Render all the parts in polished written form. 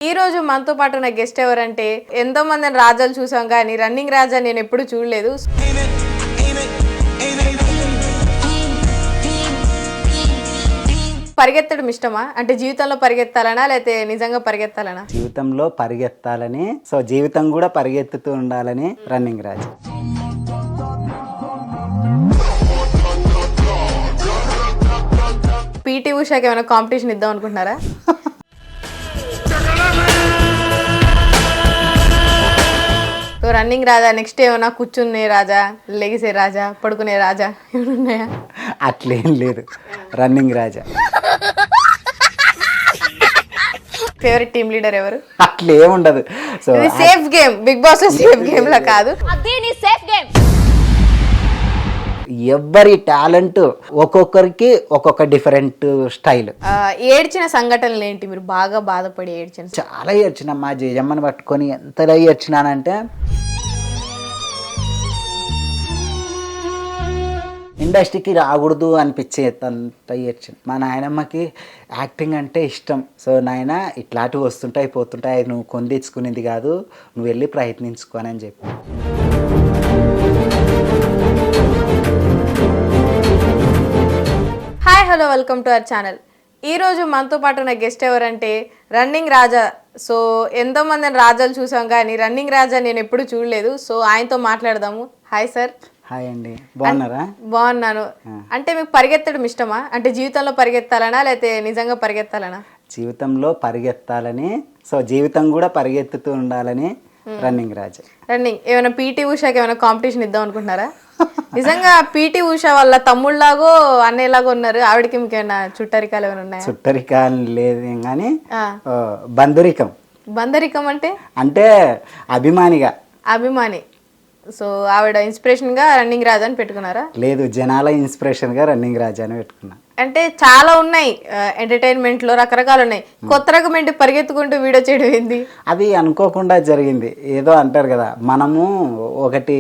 ఈ రోజు మనతో పాటు ఉన్న గెస్ట్ ఎవరంటే ఎంతో మందిని రాజాలు చూసాం కానీ రన్నింగ్ రాజా నేను ఎప్పుడు చూడలేదు. పరిగెత్తడం ఇష్టమా? అంటే జీవితంలో పరిగెత్తాలనా లేకపోతే నిజంగా పరిగెత్తాలనా? జీవితంలో పరిగెత్తాలని, సో జీవితం కూడా పరిగెత్తుతూ ఉండాలని రన్నింగ్ రాజా. పీటీ ఉషాకి ఏమైనా కాంపిటీషన్ ఇద్దాం అనుకుంటున్నారా? సో రన్నింగ్ రాజా నెక్స్ట్ ఏమైనా కూర్చునే రాజా, లెగిసే రాజా, పడుకునే రాజా ఏమైనా ఉన్నాయా? అట్లేం లేదు, రన్నింగ్ రాజా. ఫేవరెట్ టీమ్ లీడర్ ఎవరు? అట్లేం ఉండదు. సో ఇది సేఫ్ గేమ్, బిగ్ బాస్ లో సేఫ్ గేమ్ లా కాదు, సేఫ్ గేమ్. ఎవ్వరి టాలెంట్ ఒక్కొక్కరికి ఒక్కొక్క డిఫరెంట్ స్టైల్. ఏడ్చిన సంఘటనలు ఏంటి? మీరు బాగా బాధపడి ఏడ్చిన? చాలా ఏడ్చిన, మా జయమ్మని పట్టుకొని ఎంతలా ఏడ్చినానంటే ఇండస్ట్రీకి రాకూడదు అనిపించేంత ఏడ్చిన. మా నాయనమ్మకి యాక్టింగ్ అంటే ఇష్టం. సో నాయన ఇట్లాంటివి వస్తుంటాయి పోతుంటాయి, నువ్వు కొని తెచ్చుకునేది కాదు, నువ్వు వెళ్ళి ప్రయత్నించుకోనని చెప్పి. Hi hello welcome to our channel. ఈరోజు మనతో పాటు ఉన్న గెస్ట్ ఎవరంటే రన్నింగ్ రాజా. సో ఎంతో మందిని రాజాలు చూసాం కానీ రన్నింగ్ రాజా నేను ఎప్పుడు చూడలేదు. సో ఆయనతో మాట్లాడదాము. Hi sir. హాయ్ అండి, బాగున్నారా? బాగున్నాను. అంటే మీకు పరిగెత్తడం ఇష్టమా? అంటే జీవితంలో పరిగెత్తాలనా లేకపోతే నిజంగా పరిగెత్తాలనా? జీవితంలో పరిగెత్తాలని, సో జీవితం కూడా పరిగెత్తుతూ ఉండాలని రన్నింగ్ రాజా. రన్నింగ్ ఏమైనా పీటీ ఉషాకి ఏమైనా కాంపిటీషన్ ఇద్దాం అనుకుంటున్నారా? నిజంగా పీటీ ఉషా వాళ్ళ తమ్ముళ్ళలాగో అన్నయ్యలాగో ఉన్నారు. ఆవిడకి ఇంకేమైనా చుట్టరికాలు ఏమైనా ఉన్నాయా? చుట్టరికాలు లేదు కానీ బంధురికం. బంధరికం అంటే అంటే అభిమానిగా. అభిమాని. సో ఆవిడ ఇన్స్పిరేషన్ గా రన్నింగ్ రాజా అని పెట్టుకున్నారా? లేదు, జనాల ఇన్స్పిరేషన్ గా రన్నింగ్ రాజా అని పెట్టుకున్నా. అంటే చాలా ఉన్నాయి ఎంటర్టైన్మెంట్ లో, రకరకాలు ఉన్నాయి. కొత్త రకం ఏంటి పరిగెత్తుకుంటూ వీడియో చేయడం ఏంది? అది అనుకోకుండా జరిగింది. ఏదో అంటారు కదా, మనము ఒకటి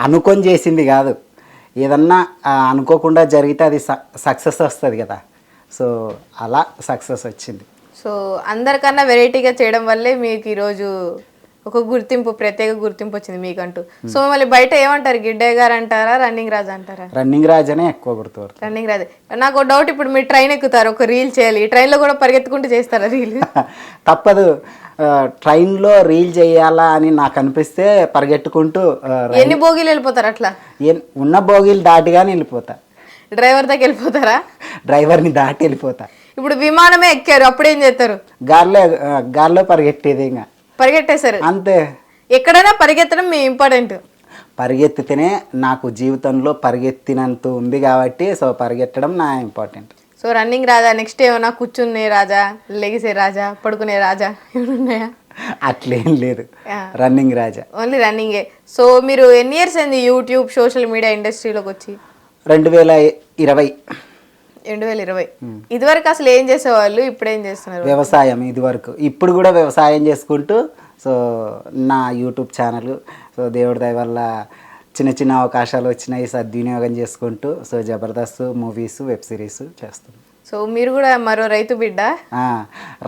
అనుకొని చేసింది కాదు, ఏదన్నా అనుకోకుండా జరిగితే అది సక్సెస్ వస్తుంది కదా. సో అలా సక్సెస్ వచ్చింది. సో అందరికన్నా వెరైటీగా చేయడం వల్లే మీకు ఈరోజు ఒక గుర్తింపు, ప్రత్యేక గుర్తింపు వచ్చింది మీకంటూ. సో మళ్ళీ బయట ఏమంటారు, గిడ్డయ్య గారు అంటారా, రన్నింగ్ రాజా అంటారా? రన్నింగ్ రాజానే ఎక్కువ గుర్తుపడతారు. రన్నింగ్ రాజా. నాకు డౌట్, ఇప్పుడు మీరు ట్రైన్ ఎక్కుతారు, ఒక రీల్ చేయాలి, ట్రైన్ లో కూడా పరిగెత్తుకుంటూ చేస్తారా రీల్? తప్పదు, ట్రైన్లో రీల్ చేయాలా అని నాకు అనిపిస్తే పరిగెట్టుకుంటూ. ఎన్ని బోగీలు వెళ్ళిపోతారు అట్లా? ఉన్న బోగీలు దాటిగానే వెళ్ళిపోతా. డ్రైవర్ దగ్గర వెళ్ళిపోతారా? డ్రైవర్ని దాటి వెళ్ళిపోతా. ఇప్పుడు విమానమే ఎక్కారు, అప్పుడు ఏం చేస్తారు? గాల్లో పరిగెట్టేది, ఇంకా పరిగెట్టేశారు అంతే. ఎక్కడైనా పరిగెత్తడం మీ ఇంపార్టెంట్. పరిగెత్తితేనే నాకు జీవితంలో పరిగెత్తినంత ఉంది కాబట్టి, సో పరిగెత్తడం నా ఇంపార్టెంట్. సో రన్నింగ్ రాజా నెక్స్ట్ ఏమైనా కూర్చునే రాజా, లెగిసే రాజా, పడుకునే రాజా ఏమైనా ఉన్నాయా? అట్లేం లేదు, రన్నింగ్ రాజా. ఓన్లీ రన్నింగే. సో మీరు ఎన్ని ఇయర్స్ అయింది యూట్యూబ్ సోషల్ మీడియా ఇండస్ట్రీలోకి వచ్చి? 2020. 2020. ఇదివరకు అసలు ఏం చేసేవాళ్ళు, ఇప్పుడు ఏం చేస్తున్నారు? వ్యవసాయం ఇదివరకు. ఇప్పుడు కూడా వ్యవసాయం చేసుకుంటూ, సో నా యూట్యూబ్ ఛానల్, సో దేవుడి దయ వల్ల చిన్న చిన్న అవకాశాలు వచ్చినాయి, సద్వినియోగం చేసుకుంటూ, so Jabardasth movies, web series చేస్తున్నాం. సో మీరు కూడా మరో రైతు బిడ్డ?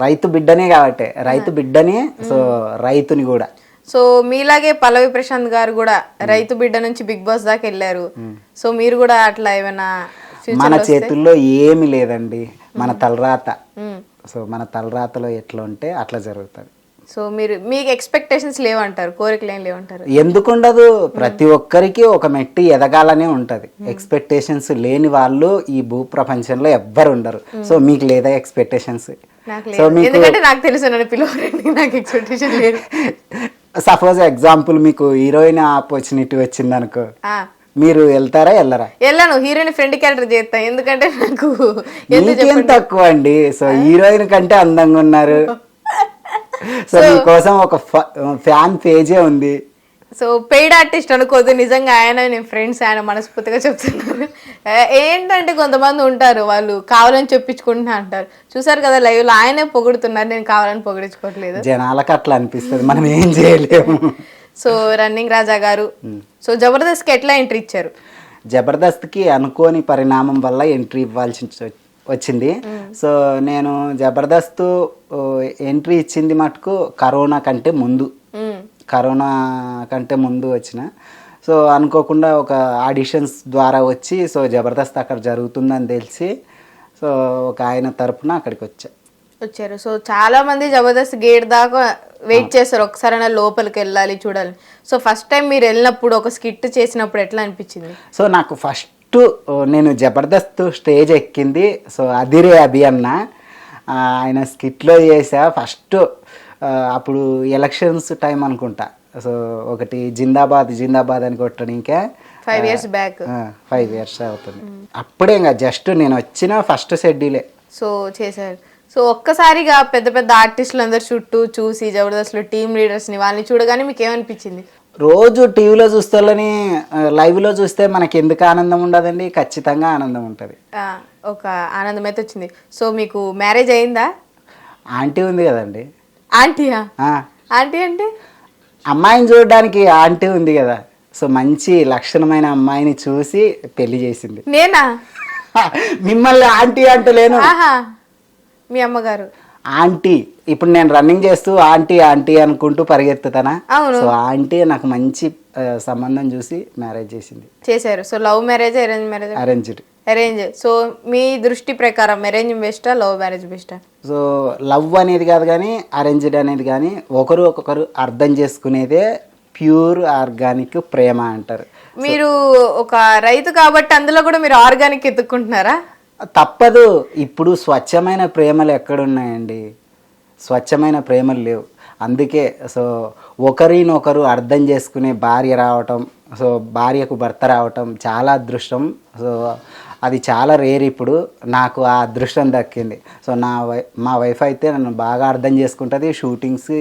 రైతు బిడ్డనే కాబట్టి, రైతు బిడ్డనే, సో రైతుని కూడా. సో మీలాగే పల్లవి ప్రశాంత్ గారు కూడా రైతు బిడ్డ నుంచి బిగ్ బాస్ దాకా వెళ్ళారు. సో మీరు కూడా అట్లా ఏమైనా? మన చేతుల్లో ఏమి లేదండి, మన తలరాత. సో మన తలరాతలో ఎట్లా ఉంటే అట్లా జరుగుతుంది. సో మీకు ఎక్స్పెక్టేషన్స్ లేవంటారు, కోరికలు ఏం లేవంటారు? ఎందుకుండదు, ప్రతి ఒక్కరికి ఒక మెట్టి ఎదగాలనే ఉంటది. ఎక్స్పెక్టేషన్స్ లేని వాళ్ళు ఈ భూ ప్రపంచంలో ఎవ్వరు ఉండరు. సో మీకు లేదా ఎక్స్పెక్టేషన్స్? ఎందుకంటే నాకు తెలుసు, నన్ను పిలవరండి, నాకు ఎక్స్పెక్టేషన్ లేదు. సపోజ్ ఎగ్జాంపుల్, మీకు హీరోయిన్ ఆపర్చునిటీ వచ్చింది అనుకో, మీరు వెళ్తారా వెళ్ళరా? వెళ్ళను, హీరోయిన్ ఫ్రెండ్ క్యారెక్టర్ చేస్తా. ఎందుకంటే నాకు ఏం తక్కువ అండి, సో హీరోయిన్ కంటే అందంగా ఉన్నారు. సో మీకోసం ఒక ఫ్యాన్ పేజే ఉంది. సో పెయిడ్ ఆర్టిస్ట్ అనుకోదు, నిజంగా ఆయన నేను ఫ్రెండ్స్, ఆయన మనస్ఫూర్తిగా చెప్తున్నారు. ఏంటంటే కొంతమంది ఉంటారు, వాళ్ళు కావాలని చెప్పించుకుంటున్నా అంటారు. చూసారు కదా లైవ్ లో, ఆయనే పొగుడుతున్నారు, నేను కావాలని పొగిడించుకోవట్లేదు. జనాలకు అట్లా అనిపిస్తుంది, మనం ఏం చేయలేము. సో రన్నింగ్ రాజా గారు, సో జబర్దస్త్ కి ఎట్లా ఎంట్రీ ఇచ్చారు? జబర్దస్త్కి అనుకోని పరిణామం వల్ల ఎంట్రీ ఇవ్వాల్సి వచ్చింది. సో నేను జబర్దస్త్ ఎంట్రీ ఇచ్చింది మటుకు కరోనా కంటే ముందు వచ్చిన. సో అనుకోకుండా ఒక ఆడిషన్స్ ద్వారా వచ్చి సో జబర్దస్త్ అక్కడ జరుగుతుందని తెలిసి సో ఒక ఆయన తరపున అక్కడికి వచ్చారు. సో చాలా మంది జబర్దస్త్ గేట్ దాకా వెయిట్ చేస్తారు, ఒకసారైనా లోపలికి వెళ్ళాలి చూడాలి. సో ఫస్ట్ టైం మీరు వెళ్ళినప్పుడు ఒక స్కిట్ చేసినప్పుడు ఎట్లా అనిపించింది? సో నాకు ఫస్ట్ నేను జబర్దస్త్ స్టేజ్ ఎక్కింది సో అదిరే అభి అన్న ఆయన స్కిట్లో చేసా ఫస్ట్. అప్పుడు ఎలక్షన్స్ టైం అనుకుంటా. సో ఒకటి జిందాబాద్ అని కొట్టడం ఇంకా 5 years బ్యాక్ 5 years అవుతుంది. అప్పుడే ఇంకా జస్ట్ నేను వచ్చిన ఫస్ట్ షెడ్యూలే సో చేశారు. సో ఒక్కసారిగా పెద్ద పెద్ద ఆర్టిస్టులు అందరు చుట్టూ చూసి జబర్దస్త్లో టీమ్ లీడర్స్ని వాళ్ళని చూడగానే మీకు ఏమనిపించింది? రోజు టీవీలో చూస్తేని లైవ్లో చూస్తే మనకి ఎందుకు ఆనందం ఉండదండి? ఖచ్చితంగా ఆనందం ఉంటుంది. ఒక ఆనందం అయితే వచ్చింది. సో మీకు మ్యారేజ్ అయిందా? ఆంటీ ఉంది కదండి. ఆంటీయా? ఆంటీ అంటే అమ్మాయిని చూడడానికి ఆంటీ ఉంది కదా. సో మంచి లక్షణమైన అమ్మాయిని చూసి పెళ్లి చేసింది. నేనా? మిమ్మల్ని ఆంటీ అంటలేను, మీ అమ్మగారు ఆంటీ. ఇప్పుడు నేను రన్నింగ్ చేస్తూ ఆంటీ అనుకుంటూ పరిగెత్తుతానా. సో ఆంటీ నాకు మంచి సంబంధం చూసి మ్యారేజ్ చేశారు. So love marriage arranged? Arrange. So మీ దృష్టి ప్రకారం అరేంజ్ బెస్టా లవ్ మ్యారేజ్ బెస్టా? సో లవ్ అనేది కాదు కానీ అరేంజ్డ్ అనేది కానీ ఒకరు అర్థం చేసుకునేదే ప్యూర్ ఆర్గానిక్ ప్రేమ అంటారు. మీరు ఒక రైతు కాబట్టి అందులో కూడా మీరు ఆర్గానిక్ ఎత్తుక్కుంటున్నారా? తప్పదు. ఇప్పుడు స్వచ్ఛమైన ప్రేమలు ఎక్కడున్నాయండి? స్వచ్ఛమైన ప్రేమలు లేవు. అందుకే సో ఒకరినొకరు అర్థం చేసుకునే భార్య రావటం, సో భార్యకు భర్త రావటం చాలా అదృష్టం. సో అది చాలా రేర్. ఇప్పుడు నాకు ఆ అదృష్టం దక్కింది. సో మా వైఫ్ అయితే నన్ను బాగా అర్థం చేసుకుంటుంది. షూటింగ్స్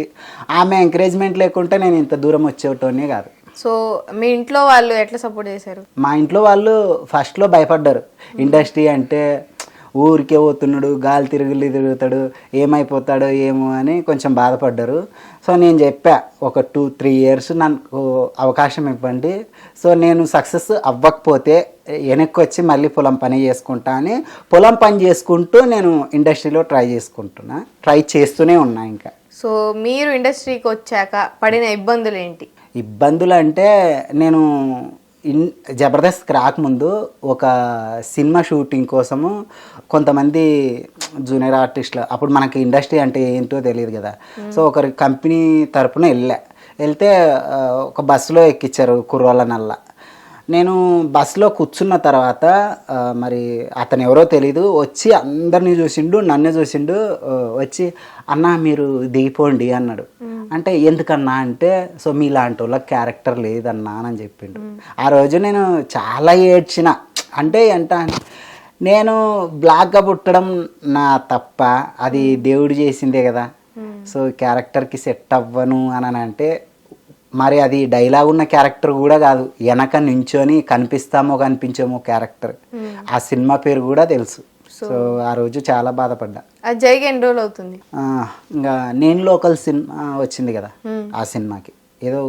ఆమె ఎంకరేజ్మెంట్ లేకుంటే నేను ఇంత దూరం వచ్చేటోనే కాదు. సో మీ ఇంట్లో వాళ్ళు ఎట్లా సపోర్ట్ చేశారు? మా ఇంట్లో వాళ్ళు ఫస్ట్లో భయపడ్డారు. ఇండస్ట్రీ అంటే ఊరికే పోతున్నాడు, గాలి తిరుగుతాడు, ఏమైపోతాడో ఏమో అని కొంచెం బాధపడ్డారు. సో నేను చెప్పా ఒక 2-3 years నాకు అవకాశం ఇవ్వండి. సో నేను సక్సెస్ అవ్వకపోతే వెనక్కి వచ్చి మళ్ళీ పొలం పని చేసుకుంటా అని పొలం పని చేసుకుంటూ నేను ఇండస్ట్రీలో ట్రై చేస్తూనే ఉన్నా. ఇంకా సో మీరు ఇండస్ట్రీకి వచ్చాక పడిన ఇబ్బందులు ఏంటి? ఇబ్బందులు అంటే నేను జబర్దస్త్కి రాకముందు ఒక సినిమా షూటింగ్ కోసము కొంతమంది జూనియర్ ఆర్టిస్టులు, అప్పుడు మనకి ఇండస్ట్రీ అంటే ఏంటో తెలియదు కదా. సో ఒకరి కంపెనీ తరపున వెళ్తే ఒక బస్సులో ఎక్కించారు కుర్రోళ్ళనల్లా. నేను బస్సులో కూర్చున్న తర్వాత మరి అతను ఎవరో తెలీదు వచ్చి అందరినీ చూసిండు, నన్ను చూసిండు. వచ్చి అన్న మీరు దిగిపోండి అన్నాడు. అంటే ఎందుకన్నా అంటే సో మీలాంటి వాళ్ళకి క్యారెక్టర్ లేదన్నా అని చెప్పిండు. ఆ రోజు నేను చాలా ఏడ్చిన. అంటే నేను బ్లాక్గా పుట్టడం నా తప్ప, అది దేవుడు చేసిందే కదా. సో క్యారెక్టర్కి సెట్ అవ్వను అని అంటే మరి అది డైలాగ్ ఉన్న క్యారెక్టర్ కూడా కాదు, వెనక నించొని కనిపిస్తామో కనిపించామో క్యారెక్టర్. ఆ సినిమా పేరు కూడా తెలుసు. సో ఆ రోజు చాలా బాధపడ్డా. జైకి ఎన్ని రోజులు అవుతుంది? ఇంకా నేను లోకల్ సినిమా వచ్చింది కదా, ఆ సినిమాకి ఏదో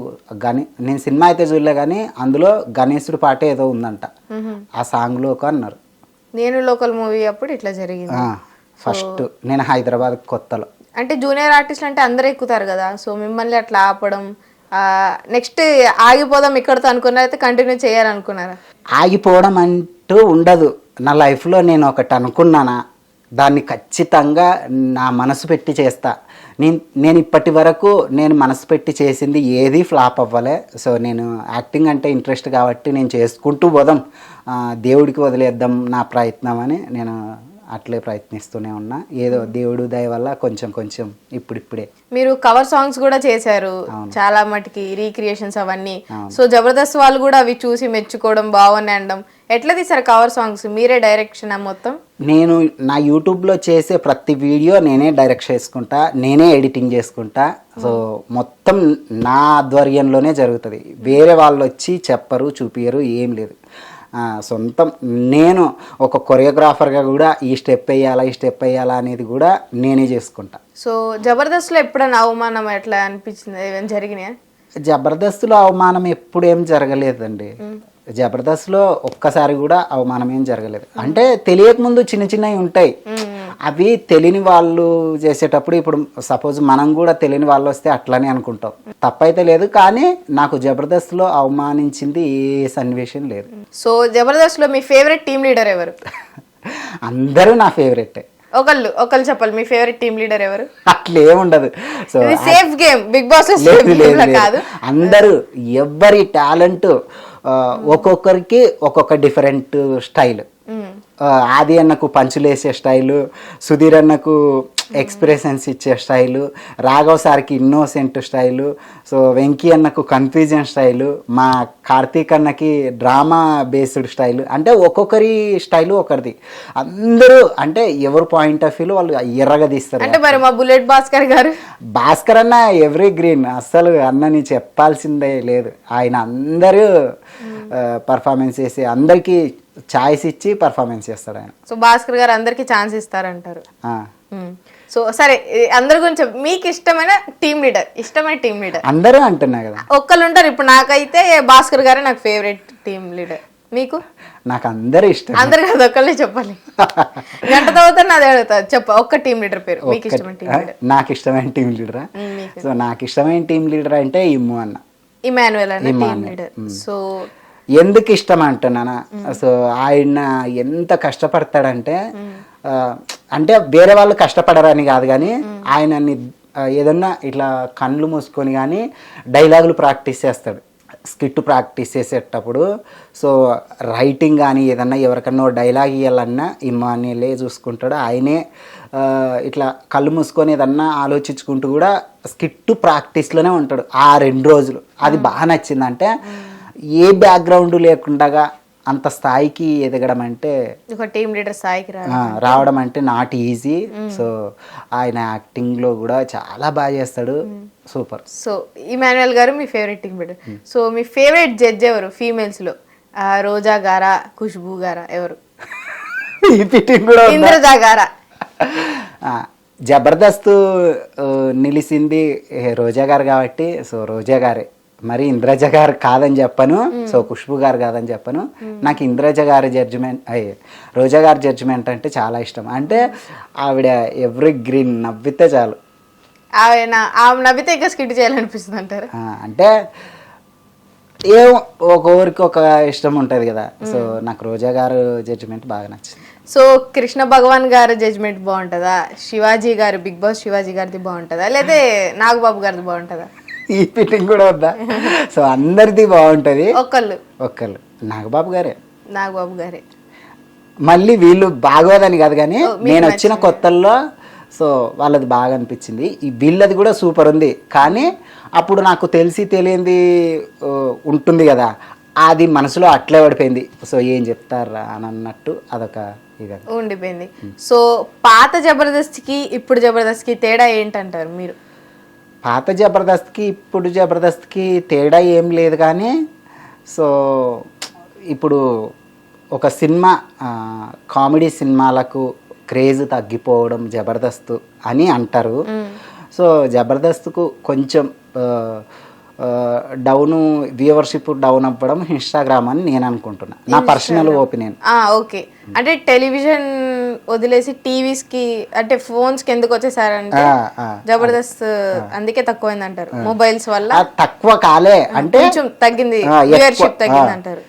నేను సినిమా అయితే చూడలే కానీ అందులో గణేశుడి పాటే ఏదో ఉందంట, ఆ సాంగ్లో అన్నారు. నేను లోకల్ మూవీ అప్పుడు ఇట్లా జరిగింది. ఫస్ట్ నేను హైదరాబాద్ కొత్తలో. అంటే జూనియర్ ఆర్టిస్ట్ అంటే అందరూ ఎక్కుతారు కదా, సో మిమ్మల్ని అట్లా ఆపడం, నెక్స్ట్ ఆగిపోదాం ఇక్కడతో అనుకున్నారా అయితే కంటిన్యూ చేయాలనుకున్నారా? ఆగిపోవడం అంటూ ఉండదు నా లైఫ్లో. నేను ఒకటి అనుకున్నానా దాన్ని ఖచ్చితంగా నా మనసు పెట్టి చేస్తా. నేను ఇప్పటి వరకు నేను మనసు పెట్టి చేసింది ఏది ఫ్లాప్ అవ్వలే. సో నేను యాక్టింగ్ అంటే ఇంట్రెస్ట్ కాబట్టి నేను చేసుకుంటూ పోదాం, దేవుడికి వదిలేద్దాం నా ప్రయత్నం అని నేను అట్లే ప్రయత్నిస్తూనే ఉన్నా. ఏదో దేవుడు దయ వల్ల కొంచెం ఇప్పుడిప్పుడే. మీరు కవర్ సాంగ్స్ కూడా చేశారు చాలా మటుకి, రీక్రియేషన్స్ అవన్నీ. సో జబర్దస్త్ వాళ్ళు కూడా అవి చూసి మెచ్చుకోవడం, బాగున్నాయి అనడం. ఎట్లా తీసారు కవర్ సాంగ్స్? మీరే డైరెక్షన్ మొత్తం? నేను నా యూట్యూబ్లో చేసే ప్రతి వీడియో నేనే డైరెక్ట్ చేసుకుంటా, నేనే ఎడిటింగ్ చేసుకుంటా. సో మొత్తం నా ఆధ్వర్యంలోనే జరుగుతుంది. వేరే వాళ్ళు వచ్చి చెప్పరు, చూపియరు, ఏం లేదు. సొంతం నేను ఒక కొరియోగ్రాఫర్గా కూడా ఈ స్టెప్ వేయాలా అనేది కూడా నేనే చేసుకుంటా. సో జబర్దస్త్లో ఎప్పుడైనా అవమానం ఎట్లా అనిపించింది? ఏమైనా జరిగినాయా? జబర్దస్త్లో అవమానం ఎప్పుడు ఏం జరగలేదండి. జబర్దస్త్లో ఒక్కసారి కూడా అవమానం ఏం జరగలేదు. అంటే తెలియక ముందు చిన్న చిన్నవి ఉంటాయి, అవి తెలియని వాళ్ళు చేసేటప్పుడు, ఇప్పుడు సపోజ్ మనం కూడా తెలియని వాళ్ళు వస్తే అట్లనే అనుకుంటాం, తప్పైతే లేదు. కానీ నాకు జబర్దస్త్లో అవమానించింది ఏ సన్నివేశం లేదు. సో జబర్దస్త్లో మీ ఫేవరెట్ టీమ్ లీడర్ ఎవరు? అందరూ నా ఫేవరెటే. ఒకళ్ళు చెప్పాలి, మీ ఫేవరెట్ టీమ్ లీడర్ ఎవరు? అట్లేముండదు. So safe game, big boss కాదు, అందరూ ఎవరి టాలెంట్ ఒక్కొక్కరికి ఒక్కొక్క డిఫరెంట్ స్టైల్. ఆది అన్నకు పంచులేసే స్టైలు, సుధీర్ అన్నకు ఎక్స్ప్రెషన్స్ ఇచ్చే స్టైలు, రాఘవ్ సార్కి ఇన్నోసెంట్ స్టైలు, సో వెంకీ అన్నకు కన్ఫ్యూజన్ స్టైలు, మా కార్తీక్ అన్నకి డ్రామా బేస్డ్ స్టైలు. అంటే ఒక్కొక్కరి స్టైలు ఒకరిది. అందరూ అంటే ఎవరు పాయింట్ ఆఫ్ వ్యూలో వాళ్ళు ఎర్రగా తీస్తారు. అంటే మరి మా బుల్లెట్ భాస్కర్ అన్న ఎవ్రీ గ్రీన్, అస్సలు అన్నని చెప్పాల్సిందే లేదు. ఆయన అందరూ పర్ఫార్మెన్స్ చేసి అందరికీ ఛాయిస్ ఇచ్చి పర్ఫార్మెన్స్ చేస్తాడు ఆయన. సో భాస్కర్ గారు అందరికి ఛాన్స్ ఇస్తారంటారు. సో సరే, అందరి గురించి మీకు ఇష్టమైన టీమ్ లీడర్ అందరూ అంటున్నా కదా, ఒక్కళ్ళు ఉంటారు. ఇప్పుడు నాకైతే భాస్కర్ గారే నాకు ఫేవరెట్ టీమ్ లీడర్. మీకు? నాకు అందరూ ఇష్టం. అందరు కదా, ఒక్కళ్ళే చెప్పాలి. గంట తర్వాత నాది అడుగుతా, ఒక్క టీమ్ లీడర్ పేరు. మీకు ఇష్టమైన టీమ్ లీడర్? నాకు ఇష్టమైన టీమ్ లీడరా? సో నాకు ఇష్టమైన టీమ్ లీడర్ అంటే ఇమాన్యుయల్ అన్న టీమ్ లీడర్. సో ఎందుకు ఇష్టం అంటున్నానా, సో ఆయన ఎంత కష్టపడతాడంటే, అంటే వేరే వాళ్ళు కష్టపడరని కాదు, కానీ ఆయన ఏదన్నా ఇట్లా కళ్ళు మూసుకొని కానీ డైలాగులు ప్రాక్టీస్ చేస్తాడు. స్కిట్ ప్రాక్టీస్ చేసేటప్పుడు సో రైటింగ్ కానీ ఏదన్నా ఎవరికన్నా డైలాగ్ ఇవ్వాలన్నా ఇమాన్యులే చూసుకుంటాడు. ఆయనే ఇట్లా కళ్ళు మూసుకొని ఏదన్నా ఆలోచించుకుంటూ కూడా స్కిట్ ప్రాక్టీస్లోనే ఉంటాడు ఆ 2 రోజులు. అది బాగా నచ్చింది. అంటే ఏ బ్యాక్గ్రౌండ్ లేకుండా అంత స్థాయికి ఎదగడం అంటే, ఒక టీమ్ లీడర్ స్థాయికి రావడం అంటే నాట్ ఈజీ. సో ఆయన యాక్టింగ్లో కూడా చాలా బాగా చేస్తాడు, సూపర్. సో ఇమాన్యుయల్ గారు మీ ఫేవరెట్ టీమ్ లీడర్. సో మీ ఫేవరెట్ జడ్జ్ ఎవరు ఫీమేల్స్లో? రోజా గారా, ఖుష్బూ గారా, ఎవరు? ఇంద్రజా గారా? జబర్దస్త్ నిలిచింది రోజా గారు కాబట్టి సో రోజా గారే. మరి ఇంద్రజ గారు కాదని చెప్పను, సో ఖుష్బు గారు కాదని చెప్పను. నాకు ఇంద్రజ గారి జడ్జిమెంట్, రోజా గారి జడ్జిమెంట్ అంటే చాలా ఇష్టం. అంటే ఆవిడ ఎవ్రీ గ్రీన్ నవ్వితే చాలు. ఆమె నవ్వితే ఇంకా స్కిట్ చేయాలనిపిస్తుంది అంటారు. అంటే ఏమో ఒక్కొక్కరికి ఒక ఇష్టం ఉంటుంది కదా. సో నాకు రోజా గారు జడ్జిమెంట్ బాగా నచ్చింది. సో కృష్ణ భగవాన్ గారి జడ్జిమెంట్ బాగుంటుందా, శివాజీ గారు బిగ్ బాస్ శివాజీ గారిది బాగుంటుందా, లేదా నాగబాబు గారిది బాగుంటుందా? ఈ ఫిట్టింగ్ కూడా వద్దా? సో అందరిది బాగుంటది. ఒక్కళ్ళు నాగబాబు గారే. మళ్ళీ వీళ్ళు బాగోదని కాదు, కానీ నేను వచ్చిన కొత్తల్లో సో వాళ్ళది బాగా అనిపించింది. వీళ్ళది కూడా సూపర్ ఉంది. కానీ అప్పుడు నాకు తెలియంది ఉంటుంది కదా, అది మనసులో అట్లే పడిపోయింది. సో ఏం చెప్తారా అని అన్నట్టు అదొక ఇదంతా ఉండిపోయింది. సో పాత జబర్దస్త్కి ఇప్పుడు జబర్దస్త్కి తేడా ఏంటంటారు మీరు? పాత జబర్దస్త్కి ఇప్పుడు జబర్దస్త్కి తేడా ఏం లేదు, కానీ సో ఇప్పుడు ఒక సినిమా కామెడీ సినిమాలకు క్రేజ్ తగ్గిపోవడం జబర్దస్త్ అని అంటారు. సో జబర్దస్త్కు కొంచెం డౌను, వ్యూవర్షిప్ డౌన్ అవ్వడం ఇన్స్టాగ్రామ్ అని నేను అనుకుంటున్నా, నా పర్సనల్ ఒపీనియన్. ఓకే, అంటే టెలివిజన్ వదిలేసి టీవీస్ కి అంటే ఫోన్స్ కి ఎందుకు వచ్చేసారంటే జబర్దస్త్ అందుకే తక్కువైంది అంటారు. మొబైల్స్ వల్ల తక్కువ కాలే, అంటే కొంచెం తగ్గింది, వ్యూవర్షిప్ తగ్గింది అంటారు.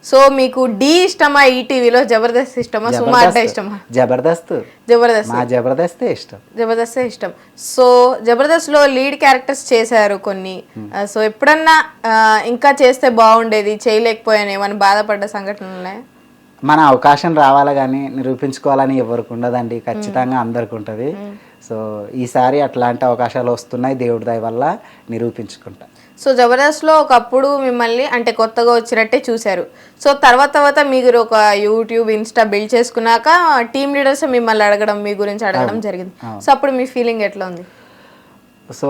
సో మీకు డి ఇష్టమా ఈటీవీలో, జబర్దస్త్ ఇష్టమా, సుమా అడ్డా ఇష్టమా? జబర్దస్తే ఇష్టం. సో జబర్దస్త్ లో లీడ్ క్యారెక్టర్స్ చేశారు కొన్ని. సో ఎప్పుడన్నా ఇంకా చేస్తే బాగుండేది, చేయలేకపోయాను ఏమని బాధపడ్డ సంఘటనలు ఉన్నాయా? మన అవకాశం రావాలా కానీ నిరూపించుకోవాలని ఎవరికి ఉండదండి, ఖచ్చితంగా అందరికి ఉంటుంది. సో ఈసారి అట్లాంటి అవకాశాలు వస్తున్నాయి, దేవుడి దయ వల్ల నిరూపించుకుంటా. సో జబర్దస్త్లో ఒకప్పుడు మిమ్మల్ని అంటే కొత్తగా వచ్చినట్టే చూశారు. సో తర్వాత మీరు ఒక యూట్యూబ్, ఇన్స్టా బిల్డ్ చేసుకున్నాక టీమ్ లీడర్స్ మిమ్మల్ని అడగడం, మీ గురించి అడగడం జరిగింది. సో అప్పుడు మీ ఫీలింగ్ ఎట్లా ఉంది? సో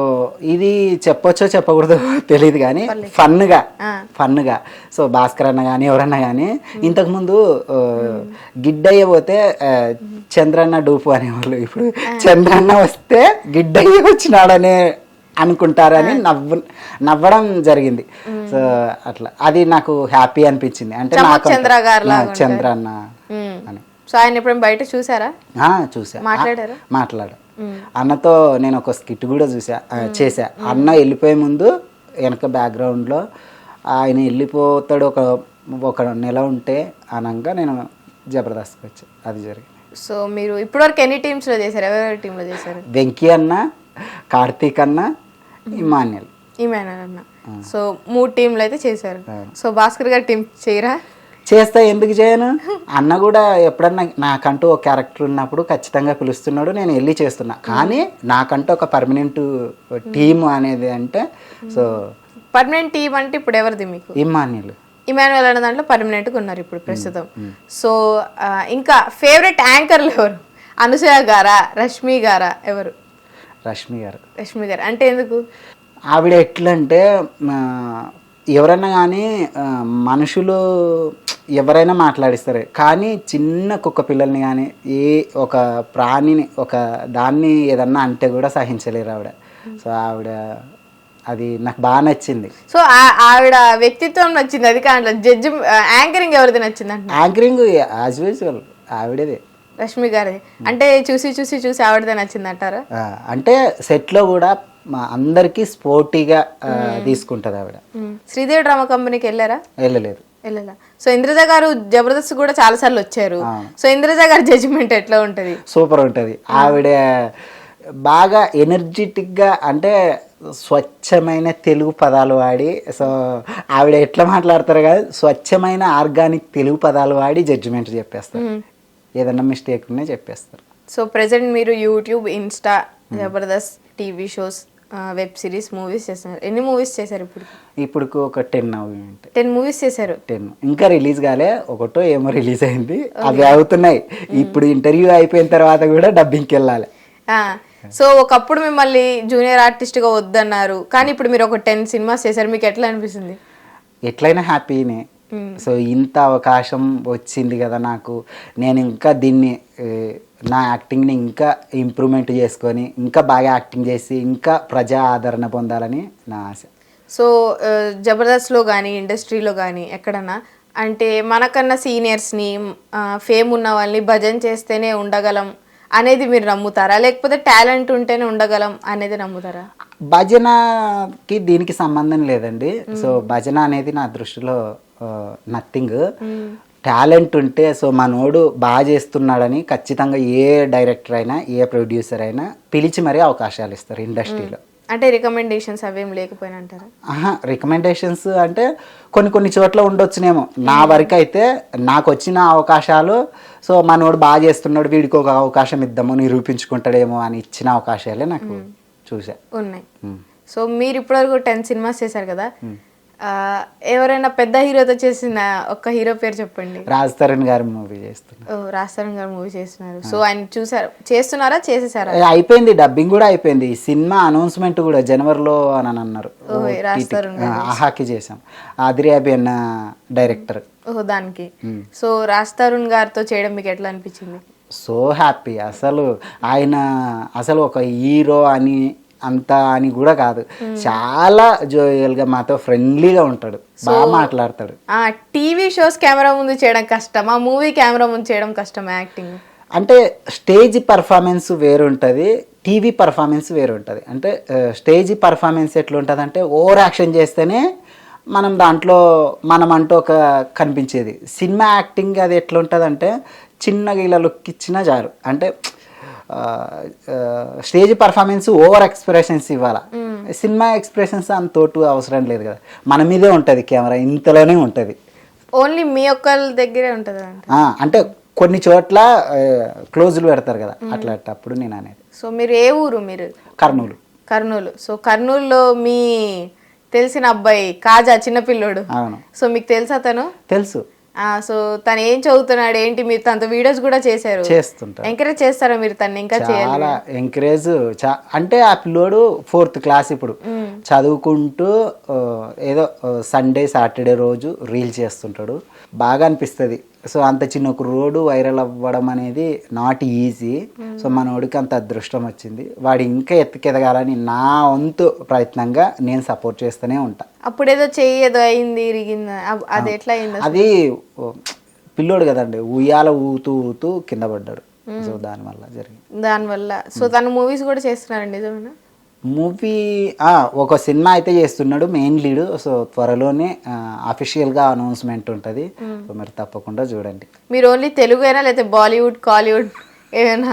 ఇది చెప్పొచ్చో చెప్పకూడదో తెలియదు, కానీ ఫన్గా సో భాస్కర్ అన్న కానీ ఎవరన్నా కానీ ఇంతకుముందు గిడ్డయ్య పోతే చంద్రన్న డూపు అనేవాళ్ళు, ఇప్పుడు చంద్రన్న వస్తే గిడ్డయ్య వచ్చినాడనే అనుకుంటారని నవ్వడం జరిగింది. సో అట్లా అది నాకు హ్యాపీ అనిపించింది. అంటే నాకు చంద్ర గారు చంద్ర అన్న అని. సో ఆయన ఎప్పుడైనా బయట చూసారా? చూసా, మాట్లాడారా? మాట్లాడా. అన్నతో నేను ఒక స్కిట్ కూడా చేశా. అన్న వెళ్ళిపోయే ముందు వెనక బ్యాక్గ్రౌండ్లో ఆయన వెళ్ళిపోతాడు ఒక నెల ఉంటే అనగా నేను జబర్దస్త్కి వచ్చా. అది జరిగింది. సో మీరు ఇప్పటివరకు ఎన్ని టీమ్స్లో చేశారు? ఎవరెవరి టీంలో చేశారు? వెంకీ అన్న, కార్తీక్ అన్న, ఇమాన్యుల్ అన్న. సో 3 టీంలు అయితే చేశారు. సో భాస్కర్ గారు టీం చేయరా? చేస్తా, ఎందుకు చేయను. అన్న కూడా ఎప్పుడన్నా నాకంటూ ఒక క్యారెక్టర్ ఉన్నప్పుడు ఖచ్చితంగా పిలుస్తున్నాడు, నేను వెళ్ళి చేస్తున్నా. కానీ నాకంటూ ఒక పర్మనెంట్ టీమ్ అనేది అంటే సో పర్మనెంట్ టీం అంటే ఇప్పుడు ఎవరిది మీకు? ఇమాన్యుల్ అనే దాంట్లో పర్మనెంట్గా ఉన్నారు ఇప్పుడు ప్రస్తుతం. సో ఇంకా ఫేవరెట్ యాంకర్లు ఎవరు? అనసూయ గారా, రష్మి గారా, ఎవరు? రష్మి గారు అంటే ఎందుకు? ఆవిడ ఎట్లంటే ఎవరైనా కానీ మనుషులు ఎవరైనా మాట్లాడిస్తారు, కానీ చిన్న కుక్క పిల్లల్ని కానీ ఒక ప్రాణిని ఒక దాన్ని ఏదన్నా అంటే కూడా సహించలేరు ఆవిడ. సో ఆవిడ అది నాకు బాగా నచ్చింది. సో ఆవిడ వ్యక్తిత్వం నచ్చింది, అది కాదు. జడ్జి యాంకరింగ్ ఎవరిది నచ్చింది అంటే? యాంకరింగ్ యాజ్ యూజువల్ ఆవిడదే, రష్మి గారిది. అంటే చూసి ఆవిడదే నచ్చింది అంటారా? అంటే సెట్లో కూడా అందరికి స్పోర్టీగా తీసుకుంటది ఆవిడ. శ్రీదేవి డ్రామా కంపెనీకి వెళ్ళారా? వెళ్ళలేదు. సో ఇంద్రజ గారు జబర్దస్త్ కూడా చాలా సార్లు వచ్చారు. సో ఇంద్రజ గారి జడ్జిమెంట్ ఎట్లా ఉంటది? సూపర్ ఉంటది. ఆవిడ బాగా ఎనర్జెటిక్ గా, అంటే స్వచ్ఛమైన తెలుగు పదాలు వాడి, సో ఆవిడ ఎట్లా మాట్లాడతారు కదా, స్వచ్ఛమైన ఆర్గానిక్ తెలుగు పదాలు వాడి జడ్జిమెంట్ చెప్పేస్తారు. ఏదన్నా మిస్టేక్ ఉన్నా చెప్పేస్తారు. సో ప్రెసెంట్ మీరు YouTube, Insta, Jabardasth, TV shows, web series, movies చేస్తున్నారు. ఎన్ని మూవీస్ చేశారు ఇప్పుడు? ఒక 10 మూవీస్ చేశారు. 10 ఇంకా రిలీజ్ కాలే, ఒకటో ఏమో రిలీజ్ అయింది, అవి అవుతున్నాయి. ఇప్పుడు ఇంటర్వ్యూ అయిపోయిన తర్వాత కూడా డబ్బింగ్కి వెళ్ళాలి. సో ఒకప్పుడు మిమ్మల్ని జూనియర్ ఆర్టిస్ట్ గా వద్దన్నారు, కానీ ఇప్పుడు మీరు ఒక 10 సినిమాస్ చేశారు. మీకు ఎట్లా అనిపిస్తుంది? ఎట్లయినా హ్యాపీనే. సో ఇంత అవకాశం వచ్చింది కదా నాకు, నేను ఇంకా దీన్ని నా యాక్టింగ్ని ఇంకా ఇంప్రూవ్మెంట్ చేసుకొని ఇంకా బాగా యాక్టింగ్ చేసి ఇంకా ప్రజా ఆదరణ పొందాలని నా ఆశ. సో జబర్దస్త్లో కానీ ఇండస్ట్రీలో కానీ ఎక్కడన్నా అంటే మనకన్నా సీనియర్స్ని, ఫేమ్ ఉన్న వాళ్ళని భజన చేస్తేనే ఉండగలం అనేది మీరు నమ్ముతారా, లేకపోతే టాలెంట్ ఉంటేనే ఉండగలం అనేది నమ్ముతారా? భజనకి దీనికి సంబంధం లేదండి. సో భజన అనేది నా దృష్టిలో నథింగ్. టాలెంట్ ఉంటే సో మనోడు బాగా చేస్తున్నాడని ఖచ్చితంగా ఏ డైరెక్టర్ అయినా ఏ ప్రొడ్యూసర్ అయినా పిలిచి మరీ అవకాశాలు ఇస్తారు ఇండస్ట్రీలో. అంటే రికమెండేషన్స్ అవేం లేకపోయినా అంటారా? రికమెండేషన్స్ అంటే కొన్ని చోట్ల ఉండొచ్చునేమో. నా వరకు అయితే నాకు వచ్చిన అవకాశాలు, సో మనోడు బాగా చేస్తున్నాడు, వీడికి ఒక అవకాశం ఇద్దాము, నిరూపించుకుంటాడేమో అని ఇచ్చిన అవకాశాలే నాకు ఉన్నాయి. సో మీరు ఇప్పటివరకు 10 సినిమాస్ చేశారు కదా, ఎవరైనా పెద్ద హీరోతో చేసిన ఒక్క హీరో పేరు చెప్పండి. రాజ్ తరుణ్ గారి మూవీ చేస్తున్నారు. రాజ్ తరుణ్ గారు మూవీ చేస్తున్నారు. సో ఆయన చేస్తున్నారా, చేసేసారా? అయిపోయింది, డబ్బింగ్ కూడా అయిపోయింది. సినిమా అనౌన్స్మెంట్ కూడా జనవరిలో అని అన్నారు. ఆహాకి చేసాం. ఆదిర్యాబి అన్న డైరెక్టర్. దానికి. సో రాజ్ తరుణ్ గారితో చేయడం మీకు ఎట్లా అనిపించింది? So happy. ఆయన అసలు ఒక హీరో అని అంతా అని కూడా కాదు, చాలా జోయల్గా మాతో ఫ్రెండ్లీగా ఉంటాడు, బాగా మాట్లాడతాడు. టీవీ షోస్ కెమెరా ముందు చేయడం కష్టమా, మూవీ కెమెరా ముందు చేయడం కష్టమా యాక్టింగ్? అంటే స్టేజ్ పర్ఫార్మెన్స్ వేరుంటుంది, టీవీ పర్ఫార్మెన్స్ వేరుంటుంది. అంటే స్టేజ్ పర్ఫార్మెన్స్ ఎట్లుంటుంది అంటే ఓవర్ యాక్షన్ చేస్తేనే మనం దాంట్లో మనం అంటూ ఒక కనిపించేది. సినిమా యాక్టింగ్ అది ఎట్లుంటుంది అంటే చిన్నగా ఇలా లుక్ ఇచ్చినా చాలు. అంటే స్టేజ్ పర్ఫార్మెన్స్ ఓవర్ ఎక్స్ప్రెషన్స్ ఇవ్వాలా, సినిమా ఎక్స్ప్రెషన్స్ అంతోటు అవసరం లేదు కదా, మన మీదే ఉంటుంది కెమెరా, ఇంతలోనే ఉంటుంది. ఓన్లీ మీ ఒక్కళ్ళ దగ్గరే ఉంటుంది అంటే కొన్ని చోట్ల క్లోజులు పెడతారు కదా, అట్లాంటప్పుడు నేను అనేది. సో మీరు ఏ ఊరు? మీరు కర్నూలు. సో కర్నూలులో మీ తెలిసిన అబ్బాయి కాజా చిన్నపిల్లోడు. అవును. సో మీకు తెలుసా? తెలుసు. సో తను ఏం చదువుతున్నాడు ఏంటి? మీరు తనతో వీడియోస్ కూడా చేస్తుంటారు. ఎంకరేజ్ చేస్తారా మీరు తను? ఇంకా చాలా ఎంకరేజ్. అంటే ఆ పిల్లోడు 4th క్లాస్ ఇప్పుడు చదువుకుంటూ ఏదో సండే సాటర్డే రోజు రీల్ చేస్తుంటాడు. బాగా అనిపిస్తుంది. సో అంత చిన్న ఒక రోడ్డు వైరల్ అవ్వడం అనేది నాట్ ఈజీ. సో మనోడికి అంత అదృష్టం వచ్చింది. వాడు ఇంకా ఎత్తుకెదగాలని నా వంతు ప్రయత్నంగా నేను సపోర్ట్ చేస్తూనే ఉంటా. అప్పుడేదో చెయ్యి ఏదో అయింది ఇరిగింది, అది ఎట్లా అయింది? అది పిల్లోడు కదండి, ఉయ్యాల ఊతూ కింద పడ్డాడు. సో దానివల్ల జరిగింది. దానివల్ల సో తను మూవీస్ కూడా చేస్తున్నారండి, నిజమేనా? మూవీ ఒక సినిమా అయితే చేస్తున్నాడు, మెయిన్ లీడ్. సో త్వరలోనే అఫీషియల్గా అనౌన్స్మెంట్ ఉంటుంది. సో మరి తప్పకుండా చూడండి. మీరు ఓన్లీ తెలుగైనా లేకపోతే బాలీవుడ్ కాలీవుడ్ ఏమైనా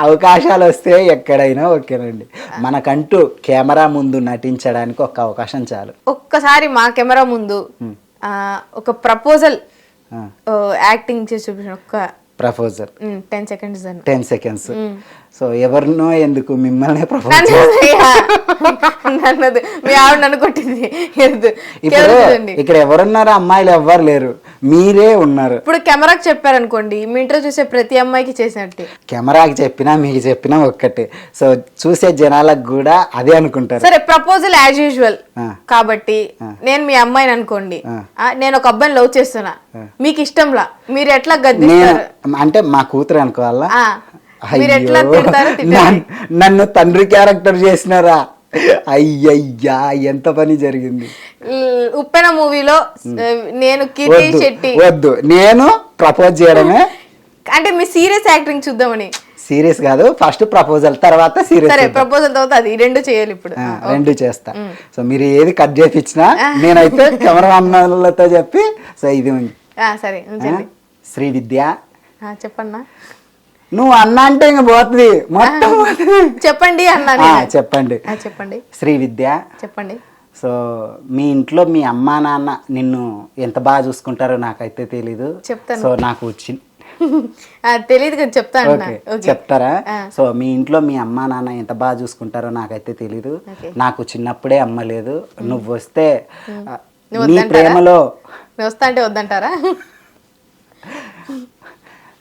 అవకాశాలు వస్తే ఎక్కడైనా ఓకేనండి. మనకంటూ కెమెరా ముందు నటించడానికి ఒక అవకాశం చాలు. ఒక్కసారి మా కెమెరా ముందు ఒక ప్రపోజల్ యాక్టింగ్ చేసి చూపించండి. ఒక్క ప్రపోజల్ 10 seconds 10 seconds. సో ఎవరినో ఎందుకు, మిమ్మల్ని ప్రపోజ్ అన్నది మీ ఆవిడ నన్ను కొట్టింది. ఇప్పుడు ఇక్కడ ఎవరున్నారో అమ్మాయిలు ఎవ్వరు లేరు, మీరే ఉన్నారు. ఇప్పుడు కెమెరాకి చెప్పారనుకోండి, మీ ఇంట్లో చూసే ప్రతి అమ్మాయికి చేసినట్టు. కెమెరాకి చెప్పినా మీకు చెప్పినా ఒక్కటే. సో చూసే జనాలకు కూడా అదే అనుకుంటారు. సరే ప్రపోజల్ యాజ్ యూజువల్ కాబట్టి నేను మీ అమ్మాయిని అనుకోండి, నేను ఒక అబ్బాయిని లవ్ చేస్తున్నా, మీకు ఇష్టంలా మీరు ఎట్లా గద్దిస్తారు? అంటే మా కూతురు అనుకోవాలా? మీరు ఎట్లా తిడతారో నన్ను తండ్రి క్యారెక్టర్ చేసినారా? అయ్యయ్యా ఎంత పని జరిగింది. ఉప్పెన మూవీలో నేను కీర్తి శెట్టి వద్దు, నేను ప్రపోజ్ చేయడమే. అంటే మీ సీరియస్ యాక్టింగ్ చూద్దామని. సీరియస్ కాదు, ఫస్ట్ ప్రపోజల్ తర్వాత సీరియస్. సరే ప్రపోజల్ తర్వాత అది రెండు చేయాలి. ఇప్పుడు రెండు చేస్తా. సో మీరు ఏది కట్ చేపించినా నేనైతే కెమెరాతో చెప్పి సో ఇది ఉంది. సరే శ్రీ విద్య చెప్పన్నా. నువ్వు అన్నా అంటే ఇంక పోతుంది మొత్తం. చెప్పండి అన్నా. చెప్పండి శ్రీ విద్య చెప్పండి. సో మీ ఇంట్లో మీ అమ్మా నాన్న నిన్ను ఎంత బాగా చూసుకుంటారో నాకైతే తెలీదు. చెప్తాను. సో నాకు వచ్చింది తెలియదు కదా, చెప్తాను. చెప్తారా? సో మీ ఇంట్లో మీ అమ్మా నాన్న ఎంత బాగా చూసుకుంటారో నాకైతే తెలీదు. నాకు చిన్నప్పుడే అమ్మ లేదు. నువ్వు వస్తే నీ ప్రేమలో వస్తా అంటే వద్దంటారా?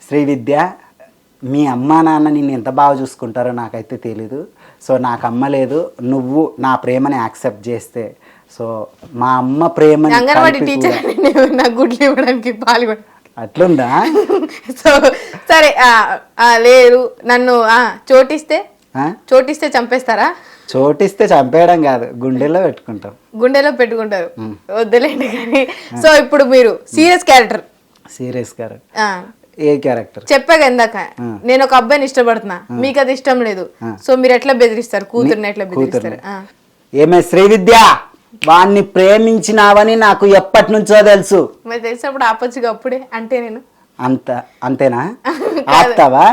శ్రీ విద్య, మీ అమ్మా నాన్న నిన్ను ఎంత బాగా చూసుకుంటారో నాకైతే తెలీదు. సో నాకు అమ్మ లేదు, నువ్వు నా ప్రేమని యాక్సెప్ట్ చేస్తే సో మా అమ్మ ప్రేమని అంగన్వాడీ టీచర్ నాకు గుడ్లు ఇవ్వడానికి పాలు అట్లుందా? సో సరే లేదు, నన్ను చోటిస్తే చంపేస్తారా? చోటిస్తే చంపేయడం కాదు, గుండెలో పెట్టుకుంటాం. గుండెలో పెట్టుకుంటారు, వద్దులేండి. కానీ సో ఇప్పుడు మీరు సీరియస్ క్యారెక్టర్. సీరియస్ క్యారెక్టర్ ఏ క్యారెక్టర్? చెప్పాక ఇందాక నేను ఒక అబ్బాయిని ఇష్టపడుతున్నా, మీకు అది ఇష్టం లేదు. సో మీరు ఎట్లా బెదిరిస్తారు? కూతుర్ని ఎట్లా బెదిరిస్తారు? ఏమే శ్రీ విద్య, వాణ్ణి ప్రేమించినావని నాకు ఎప్పటి నుంచో తెలుసు. మరి తెలిసినప్పుడు ఆపచ్చుగా అప్పుడే. అంటే నేను అంతేనా? ఆపుతావా?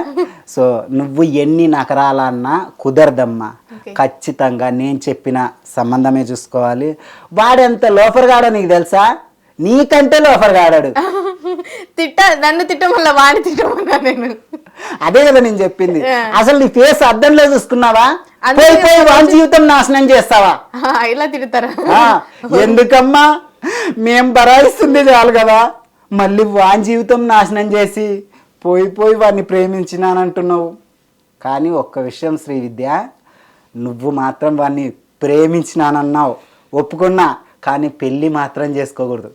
సో నువ్వు ఎన్ని నకరాలన్నా కుదరదమ్మా. ఖచ్చితంగా నేను చెప్పిన సంబంధమే చూసుకోవాలి. వాడెంత లోఫర్ గాడో నీకు తెలుసా? నీకంటే లోఫర్ గాడాడు. నన్ను తిట్టమల్లా వాడిని తిట్టమన్నా నేను. అదే కదా నేను చెప్పింది. అసలు నీ ఫేస్ అద్దంలో చూసుకున్నావా? పోయి వాడి జీవితం నాశనం చేస్తావా? ఇలా తిడతారా? ఎందుకమ్మా, మేం బరాయిస్తుంది చాలు కదా, మళ్ళీ వాడి జీవితం నాశనం చేసి పోయి వాడిని ప్రేమించినానంటున్నావు. కానీ ఒక్క విషయం శ్రీ విద్య, నువ్వు మాత్రం వాడిని ప్రేమించినానన్నావు, ఒప్పుకున్నా. కానీ పెళ్ళి మాత్రం చేసుకోకూడదు.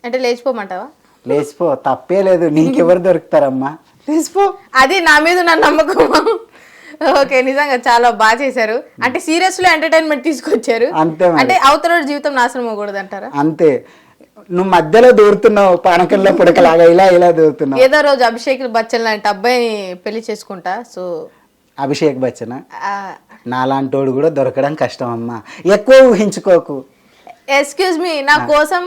అంటే లేచిపోమంటావా? లేచిపో, తప్పే లేదు. నీకెవరు దొరుకుతారమ్మా, లేచిపో. అది నా మీద నా నమ్మకం. ఓకే, నిజంగా చాలా బాగా చేశారు. అంటే సీరియస్ లో ఎంటర్టైన్మెంట్ తీసుకొచ్చారు. అంతే. అంటే అవతల జీవితం నాశనం అవ్వకూడదు అంటారా? అంతే. నువ్వు మధ్యలో దూరుతున్నావు, పానకంలో పుడకలాగా ఇలా దూరుతున్నావు. ఏదో రోజు అభిషేక్ బచ్చన్ లాంటి అబ్బాయిని పెళ్లి చేసుకుంటా. సో అభిషేక్ బచ్చన్ నాలాంటోడు కూడా దొరకడం కష్టం అమ్మా, ఎక్కువ ఊహించుకోకు. ఎక్స్క్యూజ్ మీ, నా కోసం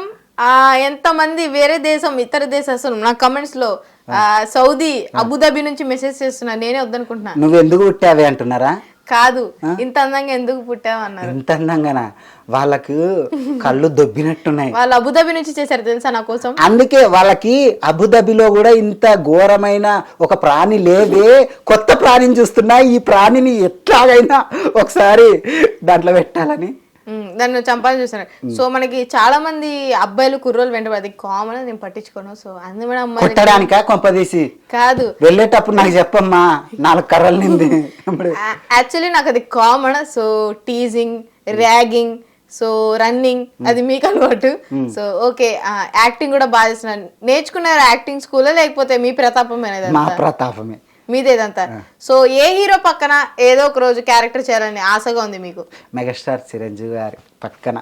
ఎంతమంది వేరే దేశం ఇతర దేశం నా కమెంట్స్ లో సౌదీ అబుదాబి నుంచి మెసేజ్ చేస్తున్నా, నేనే వద్దనుకుంటున్నా. నువ్వు ఎందుకు పుట్టావే అంటున్నారా? కాదు, ఇంత అందంగా ఎందుకు పుట్టావు అన్నారు. ఇంత అందంగానా? వాళ్ళకు కళ్ళు దొబ్బినట్టున్నాయి. వాళ్ళు అబుదాబి నుంచి చేశారు తెలుసా నా కోసం. అందుకే వాళ్ళకి అబుదాబిలో కూడా ఇంత ఘోరమైన ఒక ప్రాణి లేదే, కొత్త ప్రాణిని చూస్తున్నా. ఈ ప్రాణిని ఎట్లాగైనా ఒకసారి దాంట్లో పెట్టాలని నన్ను చంపాలని చూసాను. సో మనకి చాలా మంది అబ్బాయిలు కుర్రోలు వెంటబడి కామన్, నేను పట్టించుకోను. సో అందమైన అమ్మాయి కొంపదీసి కాదు, వెళ్ళేటప్పుడు నాకు చెప్పమ్మా, 4 కర్రలు నింది. యాక్చువల్లీ నాకు అది common. So teasing, ragging, so running అది మీకు అలవాటు. సో ఓకే, యాక్టింగ్ కూడా బాగా చేస్తున్నారు. నేర్చుకున్నారు యాక్టింగ్ స్కూల్ లేకపోతే మీ ప్రతాపమేనా? మా ప్రతాపమే మీదేదంతా. సో ఏ హీరో పక్కన ఏదో ఒక రోజు క్యారెక్టర్ చేయాలని ఆశగా ఉంది మీకు? మెగాస్టార్ చిరంజీవి గారి పక్కన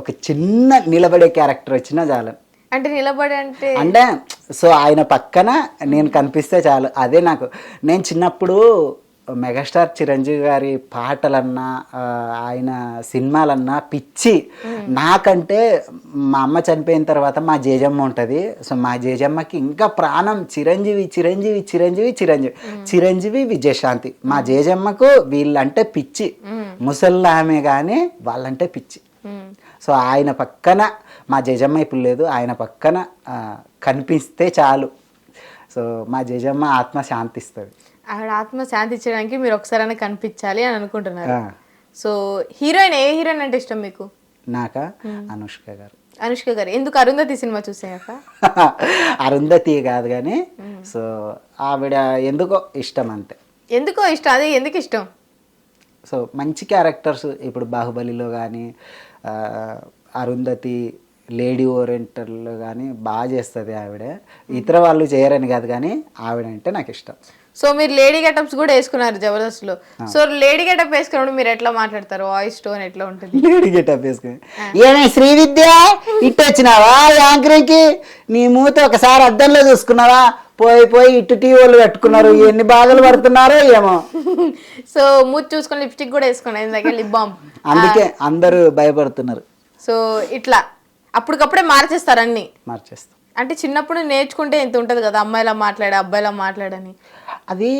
ఒక చిన్న నిలబడే క్యారెక్టర్ వచ్చినా చాలు. అంటే నిలబడి అంటే సో ఆయన పక్కన నేను కనిపిస్తే చాలు. అదే నాకు, నేను చిన్నప్పుడు మెగాస్టార్ చిరంజీవి గారి పాటలన్నా ఆయన సినిమాలన్నా పిచ్చి. నాకంటే మా అమ్మ చనిపోయిన తర్వాత మా జేజమ్మ ఉంటుంది. సో మా జేజమ్మకి ఇంకా ప్రాణం చిరంజీవి చిరంజీవి చిరంజీవి చిరంజీవి చిరంజీవి విజయశాంతి. మా జేజమ్మకు వీళ్ళంటే పిచ్చి, ముసల్లామే కానీ వాళ్ళంటే పిచ్చి. సో ఆయన పక్కన, మా జేజమ్మ ఇప్పుడు లేదు, ఆయన పక్కన కనిపిస్తే చాలు. సో మా జేజమ్మ ఆత్మ శాంతిస్తుంది. ఆవిడ ఆత్మ శాంతి ఇచ్చడానికి మీరు ఒకసారైనా కనిపించాలి అని అనుకుంటున్నారు. సో హీరోయిన్, ఏ హీరోయిన్ అంటే ఇష్టం మీకు? నాకా అనుష్క గారు. అనుష్క గారు. ఎందుకు? అరుంధతి సినిమా చూసాక? అరుంధతి కాదు కానీ సో ఆవిడ ఎందుకో ఇష్టం అంతే. ఎందుకో ఇష్టం? అదే ఎందుకు ఇష్టం? సో మంచి క్యారెక్టర్స్ ఇప్పుడు బాహుబలిలో కానీ అరుంధతి లేడీ ఓరియంటల్లో కానీ బాగా చేస్తుంది ఆవిడ. ఇతర వాళ్ళు చేయరని కాదు కానీ ఆవిడ అంటే నాకు ఇష్టం. సో మీరు లేడీ గెటప్స్ కూడా వేసుకున్నారు జబర్దస్త్లో. సో లేడీ గెటప్ వేసుకున్నప్పుడు మీరు ఎట్లా మాట్లాడతారు? వాయిస్ టోన్ ఎట్లా ఉంటుంది? లేడీ గెటప్ వేసుకుని ఏమే శ్రీ విద్య ఇటు వచ్చినావా యాంకరింగ్కి, నీ మూత ఒకసారి అద్దంలో చూసుకున్నావా, పోయి పోయి ఇటు టీ వాళ్ళు కట్టుకున్నారు, ఎన్ని బాధలు పడుతున్నారో ఏమో. సో మూతి చూసుకొని లిప్స్టిక్ కూడా వేసుకున్నాను ఇందాక, లిప్ బామ్. అందుకే అందరూ భయపడుతున్నారు. సో ఇట్లా అప్పటికప్పుడే మార్చేస్తారు అన్ని. మార్చేస్తాం అంటే చిన్నప్పుడు నేర్చుకుంటే ఇంత ఉంటది కదా, అమ్మాయిలా మాట్లాడే అబ్బాయిలా మాట్లాడని. అది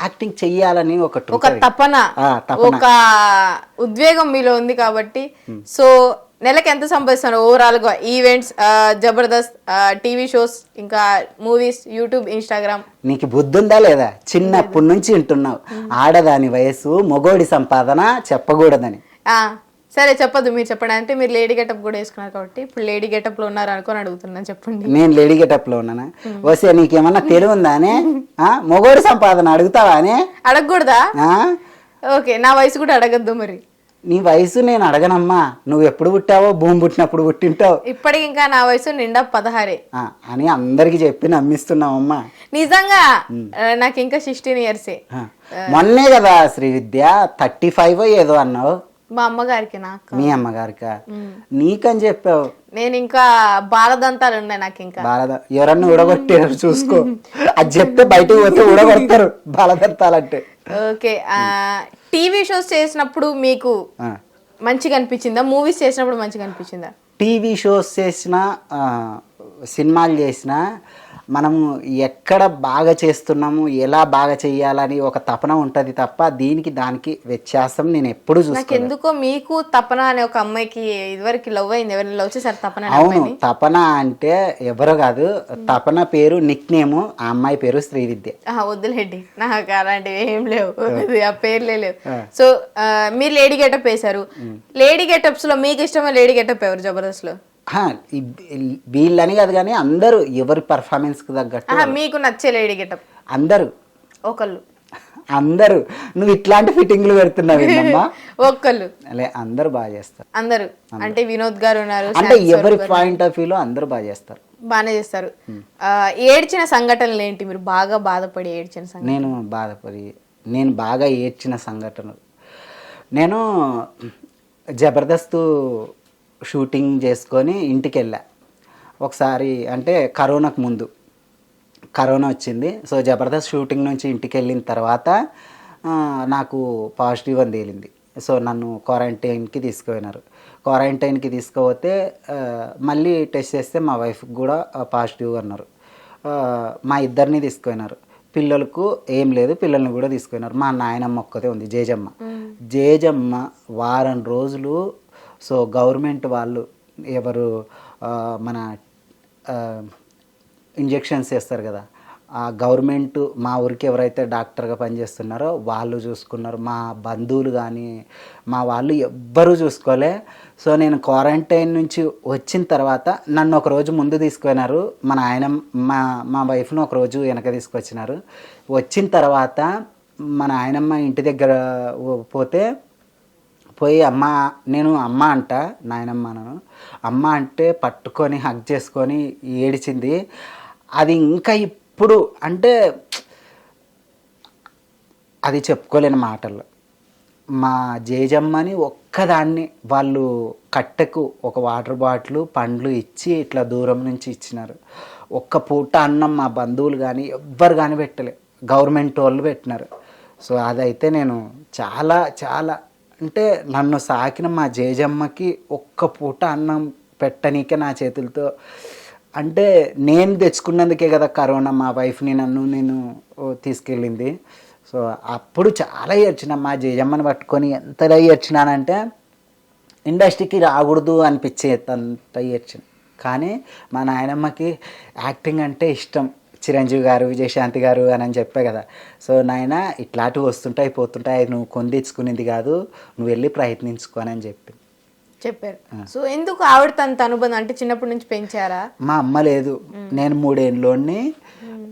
యాక్టింగ్ చెయ్యాలని ఒక తపన, ఒక ఉద్వేగం మీలో ఉంది కాబట్టి. సో నెలకి ఎంత సంపాదిస్తున్నారు ఓవరాల్ గా? ఈవెంట్స్, జబర్దస్త్, టీవీ షోస్, ఇంకా మూవీస్, యూట్యూబ్, ఇన్స్టాగ్రామ్. నీకు బుద్ధి ఉందా లేదా? చిన్నప్పటి నుంచి వింటున్నావు ఆడదాని వయసు మొగోడి సంపాదన చెప్పకూడదని. సరే చెప్పదు, మీరు చెప్పండి. అంటే మీరు లేడీ గెటప్ కూడా వేసుకున్నారు కాబట్టి ఇప్పుడు లేడీ గెటప్ లో ఉన్నారు అనుకొని అడుగుతున్నాను, చెప్పండి. నేను లేడీ గెటప్ లో ఉన్నానా? వస్తే నీకేమన్నా తెలివి ఉందా అని? మొగోడి సంపాదన అడుగుతావా అని? అడగకూడదా? ఓకే, నా వయసు కూడా అడగద్దు మరి. నీ వయసు నేను అడగనమ్మా. నువ్వు ఎప్పుడు పుట్టావో, భూమి పుట్టినప్పుడు పుట్టింటావు. ఇప్పటికి ఇంకా నా వయసు నిండా 16 అని అందరికి చెప్పి నమ్మిస్తున్నావమ్మా. నిజంగా నాకు ఇంకా 16 years. మొన్నే కదా శ్రీ విద్య 35 ఏదో అన్నావు. మా అమ్మగారికి. నాకు మీ అమ్మగారికా? నీకని చెప్పావు. నేను ఇంకా బాలదంతాలు ఉన్నాయి నాకు. ఇంకా ఎవరన్నా ఉడగొట్టారు చూసుకో. అది చెప్తే బయటకు పోతే ఉడగొడతారు బాలదంతాలంటే. ఓకే, టీవీ షోస్ చేసినప్పుడు మీకు మంచిగా అనిపించిందా? మూవీస్ చేసినప్పుడు మంచిగా అనిపించిందా? టీవీ షోస్ చేసినా సినిమాలు చేసినా మనము ఎక్కడ బాగా చేస్తున్నాము, ఎలా బాగా చేయాలని ఒక తపన ఉంటుంది తప్ప దీనికి దానికి వ్యత్యాసం నేను ఎప్పుడు చూస్తాను. ఎందుకో మీకు తపన అనే ఒక అమ్మాయికి ఇదివరకు లవ్ అయింది. ఎవరిని లవ్ చేశారు? తపన. అవును, తపన అంటే ఎవరు కాదు, తపన పేరు నిక్ నేము, ఆ అమ్మాయి పేరు శ్రీ విద్య. వద్దులేండి, నాకు అలాంటివి ఏం లేవు, ఆ పేర్లే లేవు. సో మీరు లేడీ గెటప్ వేశారు. లేడీ గెటప్స్ లో మీకు ఇష్టమైన లేడీ గెటప్ ఎవరు జబర్దస్త్ లో? వీళ్ళని కాదు కానీ అందరూ ఎవరి పర్ఫార్మెన్స్ కు తగ్గట్టు. మీకు నచ్చే లేడీ గెటప్? అందరూ ఒకళ్ళు. అందరూ నువ్వు ఇట్లాంటి ఫిట్టింగ్లు పెడుతున్నావు ఒక్కళ్ళు? అందరూ బాగా చేస్తారు. అందరూ అంటే వినోద్ గారు ఉన్నారు, అంటే ఎవరి పాయింట్ ఆఫ్ వ్యూలో అందరూ బాగా చేస్తారు. బాగానే చేస్తారు. ఏడ్చిన సంఘటనలు ఏంటి? మీరు బాగా బాధపడి ఏడ్చిన సంఘటన? నేను బాగా ఏడ్చిన సంఘటనలు, నేను జబర్దస్త్ షూటింగ్ చేసుకొని ఇంటికి వెళ్ళా ఒకసారి. అంటే కరోనాకు ముందు, కరోనా వచ్చింది. సో జబర్దస్త్ షూటింగ్ నుంచి ఇంటికి వెళ్ళిన తర్వాత నాకు పాజిటివ్ అని తేలింది. సో నన్ను క్వారంటైన్కి తీసుకుపోయినారు. క్వారంటైన్కి తీసుకుపోతే మళ్ళీ టెస్ట్ చేస్తే మా వైఫ్కి కూడా పాజిటివ్ అన్నారు. మా ఇద్దరిని తీసుకుపోయినారు. పిల్లలకు ఏం లేదు, పిల్లల్ని కూడా తీసుకుపోయినారు. మా నాయనమ్మ ఒక్కతే ఉంది, జేజమ్మ వారం రోజులు. సో గవర్నమెంట్ వాళ్ళు ఎవరు మన ఇంజెక్షన్స్ చేస్తారు కదా, ఆ గవర్నమెంట్ మా ఊరికి ఎవరైతే డాక్టర్గా పనిచేస్తున్నారో వాళ్ళు చూసుకున్నారు. మా బంధువులు కానీ మా వాళ్ళు ఎవ్వరూ చూసుకోలే. సో నేను క్వారంటైన్ నుంచి వచ్చిన తర్వాత నన్ను ఒక రోజు ముందు తీసుకుపోయినారు. మా వైఫ్ను ఒక రోజు వెనక తీసుకొచ్చినారు. వచ్చిన తర్వాత మన ఆయనమ్మ ఇంటి దగ్గర పోయి అమ్మ, నేను అమ్మ అంట, నాయనమ్మను అమ్మ అంటే పట్టుకొని హగ్ చేసుకొని ఏడిచింది. అది ఇంకా ఇప్పుడు అంటే అది చెప్పుకోలేని మాటలు. మా జేజమ్మని ఒక్కదాన్ని వాళ్ళు కట్టెకు ఒక వాటర్ బాటిల్ పండ్లు ఇచ్చి ఇట్లా దూరం నుంచి ఇచ్చినారు. ఒక్క పూట అన్నం మా బంధువులు కానీ ఎవ్వరు కానీ పెట్టలే, గవర్నమెంట్ వాళ్ళు పెట్టినారు. సో అదైతే నేను చాలా చాలా అంటే నన్ను సాకిన మా జేజమ్మకి ఒక్క పూట అన్నం పెట్టనీకే నా చేతులతో, అంటే నేను తెచ్చుకున్నందుకే కదా కరోనా మా వైఫ్ని నేను తీసుకెళ్ళింది. సో అప్పుడు చాలా ఏడ్చిన, మా జేజమ్మని పట్టుకొని ఎంతలా ఏడ్చినానంటే ఇండస్ట్రీకి రాకూడదు అనిపించేంత ఏడ్చిన. కానీ మా నాయనమ్మకి యాక్టింగ్ అంటే ఇష్టం, చిరంజీవి గారు, విజయశాంతి గారు అని చెప్పే కదా. సో నాయన ఇట్లాంటివి వస్తుంటాయి పోతుంటాయి, నువ్వు కొని తెచ్చుకునేది కాదు, నువ్వు వెళ్ళి ప్రయత్నించుకోనని చెప్పారు. సో ఎందుకు ఆవిడ తన అనుబంధం అంటే చిన్నప్పటి నుంచి పెంచారా? మా అమ్మ లేదు, నేను 3 ఏళ్ళలోని,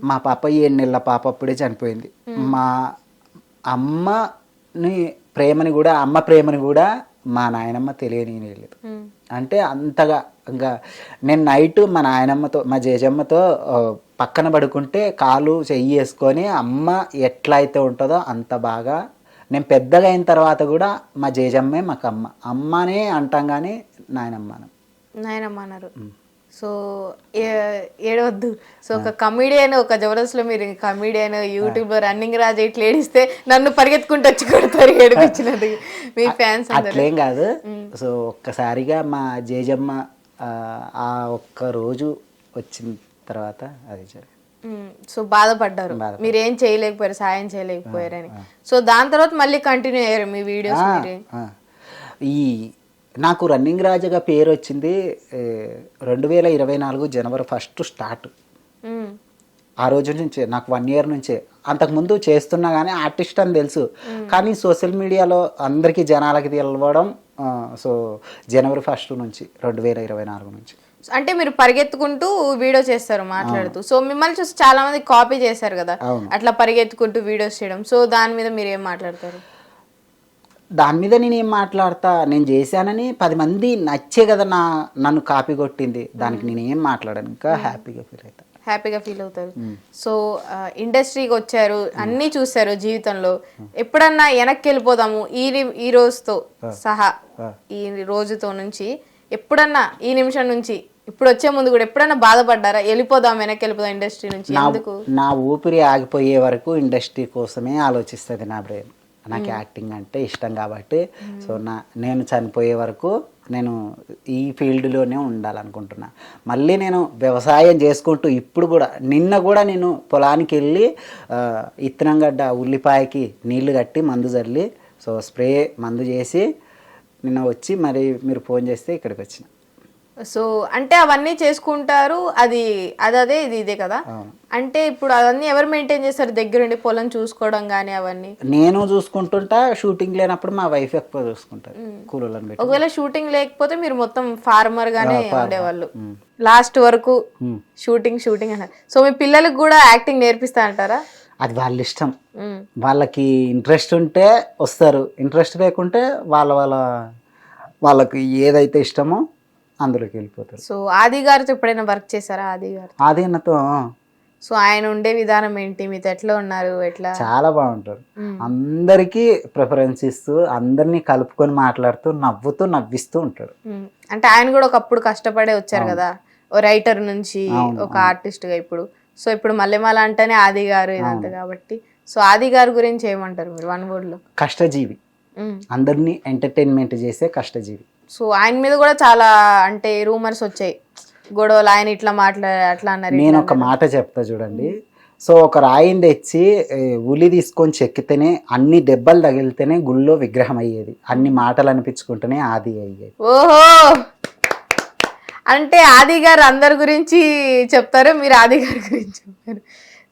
మా పాప 7 నెలల పాప అప్పుడే చనిపోయింది. మా అమ్మని ప్రేమని కూడా, అమ్మ ప్రేమని కూడా మా నాయనమ్మ తెలియనియలేదు. అంటే అంతగా ఇంకా నేను నైట్ మా నాయనమ్మతో మా జేజమ్మతో పక్కన పడుకుంటే కాలు చెయ్యి వేసుకొని అమ్మ ఎట్లా అయితే ఉంటుందో అంత బాగా, నేను పెద్దగా అయిన తర్వాత కూడా మా జేజమ్మే మాకు అమ్మ, అమ్మనే అంటాం కానీ నాయనమ్మ అన్నారు. సో ఏడవద్దు. సో ఒక కమీడియన్, ఒక జబర్దస్త్లో మీరు కమీడియన్, యూట్యూబ్లో రన్నింగ్ రాజు ఇట్లా ఏడిస్తే నన్ను పరిగెత్తుకుంటూ వచ్చి కొడతారు ఏడిపించినది మీ ఫ్యాన్స్. అట్లేం కాదు. సో ఒక్కసారిగా మా జేజమ్మ ఆ ఒక్క రోజు వచ్చిన తర్వాత అది జరిగింది. సో బాధపడ్డారు, మీరు ఏం చేయలేకపోయారు, సాయం చేయలేకపోయారని. సో దాని తర్వాత మళ్ళీ కంటిన్యూ అయ్యారు మీ వీడియోస్. ఈ నాకు రన్నింగ్ రాజుగా పేరు వచ్చింది 2024 జనవరి 1 స్టార్ట్. ఆ రోజు నుంచే నాకు 1 ఇయర్ నుంచే, అంతకుముందు చేస్తున్నా కానీ ఆర్టిస్ట్ అని తెలుసు, కానీ సోషల్ మీడియాలో అందరికీ జనాలకి తెలవడం సో జనవరి 1 నుంచి 2024 నుంచి. అంటే మీరు పరిగెత్తుకుంటూ వీడియో చేస్తారు మాట్లాడుతూ. సో మిమ్మల్ని చూసి చాలా మంది కాపీ చేశారు కదా, అట్లా పరిగెత్తుకుంటూ వీడియోస్ చేయడం. సో దాని మీద మీరు ఏం మాట్లాడతారు? దాని మీద నేను ఏం మాట్లాడతా, నేను చేశానని 10 మంది నచ్చే కదా నన్ను కాపీ కొట్టింది, దానికి నేను ఏం మాట్లాడాను, ఇంకా హ్యాపీగా ఫీల్ అవుతారు. సో ఇండస్ట్రీకి వచ్చారు, అన్నీ చూసారు జీవితంలో. ఎప్పుడన్నా వెనక్కి వెళ్ళిపోదాము ఈ రోజుతో సహా, ఈ రోజుతో నుంచి ఎప్పుడన్నా ఈ నిమిషం నుంచి ఇప్పుడు వచ్చే ముందు కూడా ఎప్పుడన్నా బాధపడ్డారా, వెళ్ళిపోదాం వెనక్కి వెళ్ళిపోదాం ఇండస్ట్రీ నుంచి? ఎందుకు? నా ఊపిరి ఆగిపోయే వరకు ఇండస్ట్రీ కోసమే ఆలోచిస్తుంది నా బ్రెయిన్. నాకు యాక్టింగ్ అంటే ఇష్టం కాబట్టి సో నేను చనిపోయే వరకు నేను ఈ ఫీల్డ్లోనే ఉండాలనుకుంటున్నా. మళ్ళీ నేను వ్యవసాయం చేసుకుంటూ ఇప్పుడు కూడా, నిన్న కూడా నేను పొలానికి వెళ్ళి ఇత్తనం గడ్డ ఉల్లిపాయకి నీళ్లు కట్టి మందు చల్లి, సో స్ప్రే మందు చేసి నిన్న వచ్చి మరి మీరు ఫోన్ చేస్తే ఇక్కడికి వచ్చిన. సో అంటే అవన్నీ చేసుకుంటారు, అదే ఇదే కదా. అంటే ఇప్పుడు అవన్నీ ఎవరు మెయింటైన్ చేస్తారు దగ్గరుండి, పొలం చూసుకోవడం కానీ అవన్నీ? నేను చూసుకుంటుంటా, షూటింగ్ లేనప్పుడు మా వైఫ్ ఎక్కువ చూసుకుంటారు కూలీలను పెట్టి. ఒకవేళ షూటింగ్ లేకపోతే మీరు మొత్తం ఫార్మర్ గానే ఉండేవాళ్ళు లాస్ట్ వరకు, షూటింగ్ అన్నారు. సో మీ పిల్లలకు కూడా యాక్టింగ్ నేర్పిస్తా అంటారా? అది వాళ్ళ ఇష్టం, వాళ్ళకి ఇంట్రెస్ట్ ఉంటే వస్తారు, ఇంట్రెస్ట్ లేకుంటే వాళ్ళకి ఏదైతే ఇష్టమో అందులోకి వెళ్ళిపోతారు. సో ఆది గారితో ఎప్పుడైనా వర్క్ చేశారా? ఆది అన్నతో సో ఆయన ఉండే విధానం ఏంటి, మీతో ఎట్లా ఉన్నారు? ఎట్లా? చాలా బాగుంటారు, అందరికీ ప్రిఫరెన్స్ ఇస్తూ అందరినీ కలుపుకొని మాట్లాడుతూ నవ్విస్తూ ఉంటాడు. అంటే ఆయన కూడా ఒకప్పుడు కష్టపడే వచ్చారు కదా, ఓ రైటర్ నుంచి ఒక ఆర్టిస్ట్ గా. ఇప్పుడు మల్లెమాల అంటేనే ఆది గారు ఇదంతా కాబట్టి, సో ఆది గారి గురించి ఏమంటారు మీరు 1 word లో? కష్టజీవి, అందరినీ ఎంటర్టైన్మెంట్ చేసే కష్టజీవి. సో ఆయన మీద కూడా చాలా అంటే రూమర్స్ వచ్చాయి, గొడవలు, ఆయన ఇట్లా అట్లా అన్నారు. నేను ఒక మాట చెప్తా చూడండి. సో ఒక రాయిని తెచ్చి ఉలి తీసుకొని చెక్కితేనే, అన్ని దెబ్బలు తగిలితేనే గుళ్ళో విగ్రహం అయ్యేది, అన్ని మాటలు అనిపించుకుంటేనే ఆది అయ్యేది. ఓహో, అంటే ఆది గారు అందరి గురించి చెప్తారు, మీరు ఆది గారి గురించి చెప్పారు.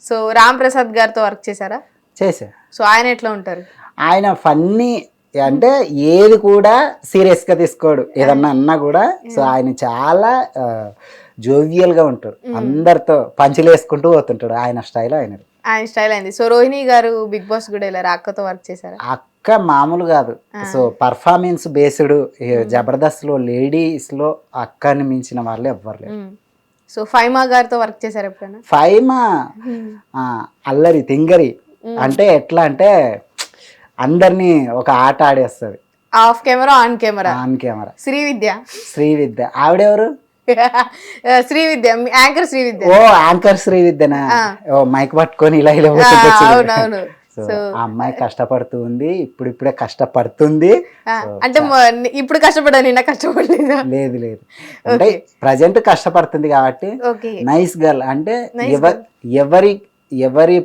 సో రామ్ ప్రసాద్ గారితో వర్క్ చేశారా? చేశా. సో ఆయన ఎట్లా ఉంటారు? ఆయన ఫన్నీ, అంటే ఏది కూడా సీరియస్గా తీసుకోడు, ఏదన్నా అన్నా కూడా. సో ఆయన చాలా జోవియల్గా ఉంటాడు, అందరితో పంచులు వేసుకుంటూ పోతుంటాడు, ఆయన స్టైల్ ఆయన. ఆయన స్టైల్ అయింది. సో రోహిణి గారు బిగ్ బాస్ కూడా ఇలా అక్కతో వర్క్ చేశారా? అక్క మామూలు కాదు. సో పర్ఫార్మెన్స్ బేస్డ్ జబర్దస్త్ లో లేడీస్ లో అక్కని మించిన వాళ్ళే ఎవ్వరు లేరు. సో ఫైమా గారితో వర్క్ చేశారు ఎప్పుడైనా? ఫైమా అల్లరి తింగరి, అంటే ఎట్లా అంటే అందరినీ ఒక ఆట ఆడేస్తుంది. Off camera on camera. On camera. Srividya ఆవిడెవరు? శ్రీవిద్య యాంకర్ శ్రీవిద్య. ఓ యాంకర్ శ్రీవిద్యనా? ఓ మైక్ పట్టుకొని ఇలా ఇలా అవునవును. సో ఆ అమ్మాయి కష్టపడుతుంది, ఇప్పుడిప్పుడే కష్టపడుతుంది. అంటే ఇప్పుడు కష్టపడా, నిన్న కష్టపడలేదు? లేదు లేదు, అంటే ప్రజెంట్ కష్టపడుతుంది కాబట్టి నైస్ గర్ల్. అంటే ఎవరి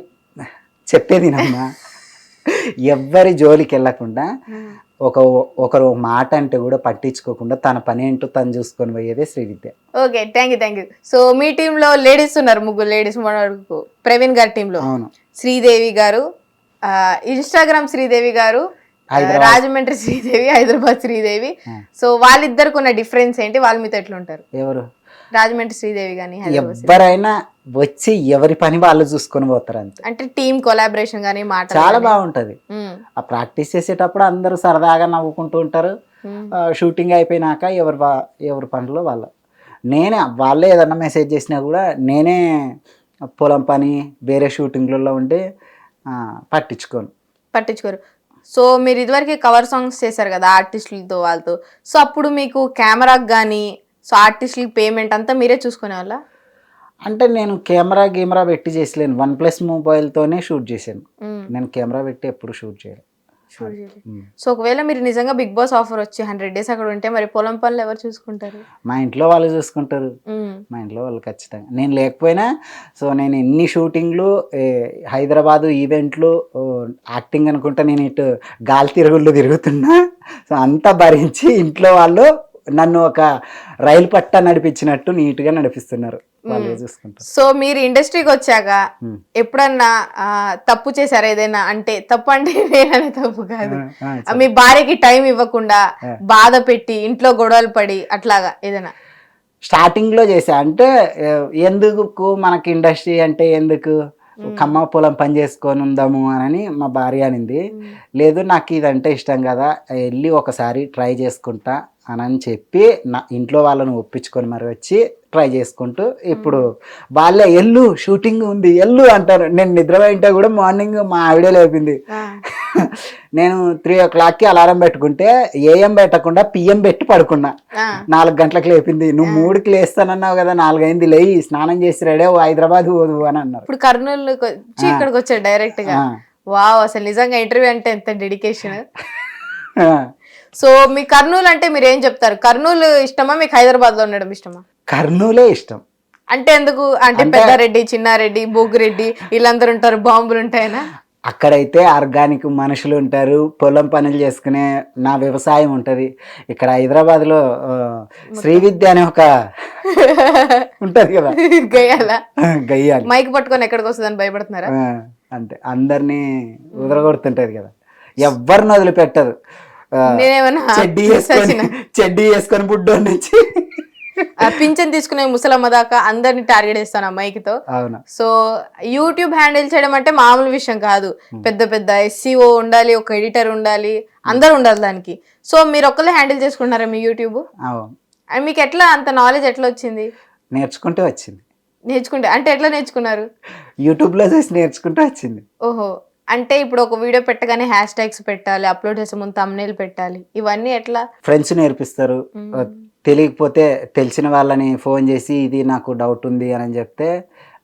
చెప్పేది నమ్మా, ఎవరి జోలికి వెళ్ళకుండా ఒకరు మాట అంటే కూడా పట్టించుకోకుండా తన పని ఏంటో తను చూసుకొని పోయేదే Srividya. Okay, thank you. So మీ టీంలో లేడీస్ ఉన్నారు, ముగ్గురు లేడీస్. ప్రవీణ్ గారి టీంలో శ్రీదేవి గారు, ఇన్స్టాగ్రామ్ శ్రీదేవి గారు, రాజమండ్రి శ్రీదేవి, హైదరాబాద్ శ్రీదేవి. సో వాళ్ళిద్దరికి ఉన్న డిఫరెన్స్ ఏంటి? వాళ్ళ మీతో ఎట్లా ఉంటారు? ఎవరు? రాజమండ్రి శ్రీదేవి గానీ ఎవరైనా వచ్చి ఎవరి పని వాళ్ళు చూసుకొని పోతారు అంతే. అంటే టీమ్ కొలాబరేషన్ గానీ మాట చాలా బాగుంటది. ఆ ప్రాక్టీస్ చేసేటప్పుడు అందరూ సరదాగా నవ్వుకుంటూ ఉంటారు. షూటింగ్ అయిపోయినాక ఎవరి పనిలో వాళ్ళు. వాళ్ళే ఏదన్నా మెసేజ్ చేసినా కూడా నేనే పొలం పని వేరే షూటింగ్లలో ఉండి పట్టించుకోరు. సో మీరు ఇదివరకు కవర్ సాంగ్స్ చేశారు కదా ఆర్టిస్టులతో వాళ్ళతో. సో అప్పుడు మీకు కెమెరాకి కానీ సో ఆర్టిస్టులకి పేమెంట్ అంతా మీరే చూసుకునే వాళ్ళ? అంటే నేను కెమెరా పెట్టి చేసలేను. OnePlus మొబైల్తోనే షూట్ చేశాను. నేను కెమెరా పెట్టి ఎప్పుడు షూట్ చేయలేదు. సో ఒకవేళ మీరు నిజంగా బిగ్ బాస్ ఆఫర్ వచ్చి 100 days అక్కడ ఉంటే మరి పొలం పనులు ఎవరు చూసుకుంటారు? మా ఇంట్లో వాళ్ళు చూసుకుంటారు. మా ఇంట్లో వాళ్ళు ఖచ్చితంగా. నేను లేకపోయినా సో నేను ఎన్ని షూటింగ్లు, హైదరాబాదు ఈవెంట్లు, యాక్టింగ్ అనుకుంటా నేను ఇటు గాలి తిరుగుళ్ళు తిరుగుతున్నా. సో అంతా భరించి ఇంట్లో వాళ్ళు నన్ను ఒక రైలు పట్ట నడిపించినట్టు నీట్గా నడిపిస్తున్నారు. వాళ్ళే చూసుకుంటారు. సో మీరు ఇండస్ట్రీకి వచ్చాక ఎప్పుడన్నా తప్పు చేశారా ఏదైనా? అంటే తప్పు అంటే నేననే తప్పు కాదు, మీ భార్యకి టైం ఇవ్వకుండా బాధ పెట్టి ఇంట్లో గొడవలు పడి అట్లాగా ఏదైనా? స్టార్టింగ్ లో చేసా. అంటే ఎందుకు మనకి ఇండస్ట్రీ అంటే ఎందుకు, కమ్మ పొలం పని చేసుకొని ఉందాము అని మా భార్య అనింది. లేదు నాకు ఇదంటే ఇష్టం కదా, వెళ్ళి ఒకసారి ట్రై చేసుకుంటా అని చెప్పి నా ఇంట్లో వాళ్ళని ఒప్పించుకొని మరి వచ్చి ట్రై చేసుకుంటూ ఇప్పుడు వాళ్ళే ఎల్లు షూటింగ్ ఉంది ఎల్లు అంటారు. నేను నిద్రపోయింటే కూడా మార్నింగ్ మా ఆవిడే లేపింది. నేను 3 o'clockకి అలారం పెట్టుకుంటే AM పెట్టకుండా PM పెట్టి పడుకున్నా. 4 గంటలకు లేపింది. నువ్వు 3కి లేస్తానన్నావు కదా, 4 అయింది, లేయి స్నానం చేసి రెడీ హైదరాబాద్ పోదు అని అన్నారు. ఇప్పుడు కర్నూలు వచ్చి ఇక్కడికి వచ్చాడు డైరెక్ట్ గా. వావ్, అసలు నిజంగా ఇంటర్వ్యూ అంటే ఎంత డెడికేషన్. సో మీ కర్నూలు అంటే మీరు ఏం చెప్తారు? కర్నూలు ఇష్టమా మీకు హైదరాబాద్ లో ఉండడం ఇష్టమా? కర్నూలే ఇష్టం. అంటే ఎందుకు? అంటే పెద్దారెడ్డి, చిన్నారెడ్డి, బోగిరెడ్డి వీళ్ళందరూ ఉంటారు, బాంబులు ఉంటాయనా? అక్కడైతే ఆర్గానిక్ మనుషులు ఉంటారు, పొలం పనులు చేసుకునే నా వ్యవసాయం ఉంటది. ఇక్కడ హైదరాబాద్ లో శ్రీవిద్య అనే ఒక ఉంటది కదా, గయ్యాలి మైక్ పట్టుకొని ఎక్కడికి వస్తుందని భయపడుతున్నారా? అంతే, అందరినీ ఉదరగొడుతుంటది కదా, ఎవ్వరిని వదిలిపెట్టదు. చెడ్డీ వేసుకొని బుడ్డో నుంచి పింఛన్ తీసుకునే ముసలమ్మ దాకా అందరిని టార్గెట్ చేస్తాను ఆ మైక్ తో. సో యూట్యూబ్ హ్యాండిల్ చేయడం అంటే మామూలు విషయం కాదు. పెద్ద పెద్ద SEO ఉండాలి, ఒక ఎడిటర్ ఉండాలి, అందరు ఉండాలి దానికి. సో మీరు ఒక్కలే హ్యాండిల్ చేసుకుంటున్నారా మీ యూట్యూబ్? మీకు ఎట్లా అంత నాలెడ్జ్ ఎట్లా వచ్చింది? నేర్చుకుంటే వచ్చింది. అంటే ఎట్లా నేర్చుకున్నారు? యూట్యూబ్ లో చూసి నేర్చుకుంటే వచ్చింది. ఓహో, అంటే ఇప్పుడు ఒక వీడియో పెట్టగానే #tags పెట్టాలి, అప్లోడ్ చేసే ముందు thumbnail పెట్టాలి, ఇవన్నీ ఎట్లా? ఫ్రెండ్స్ నేర్పిస్తారు. తెలియకపోతే తెలిసిన వాళ్ళని ఫోన్ చేసి ఇది నాకు డౌట్ ఉంది అని చెప్తే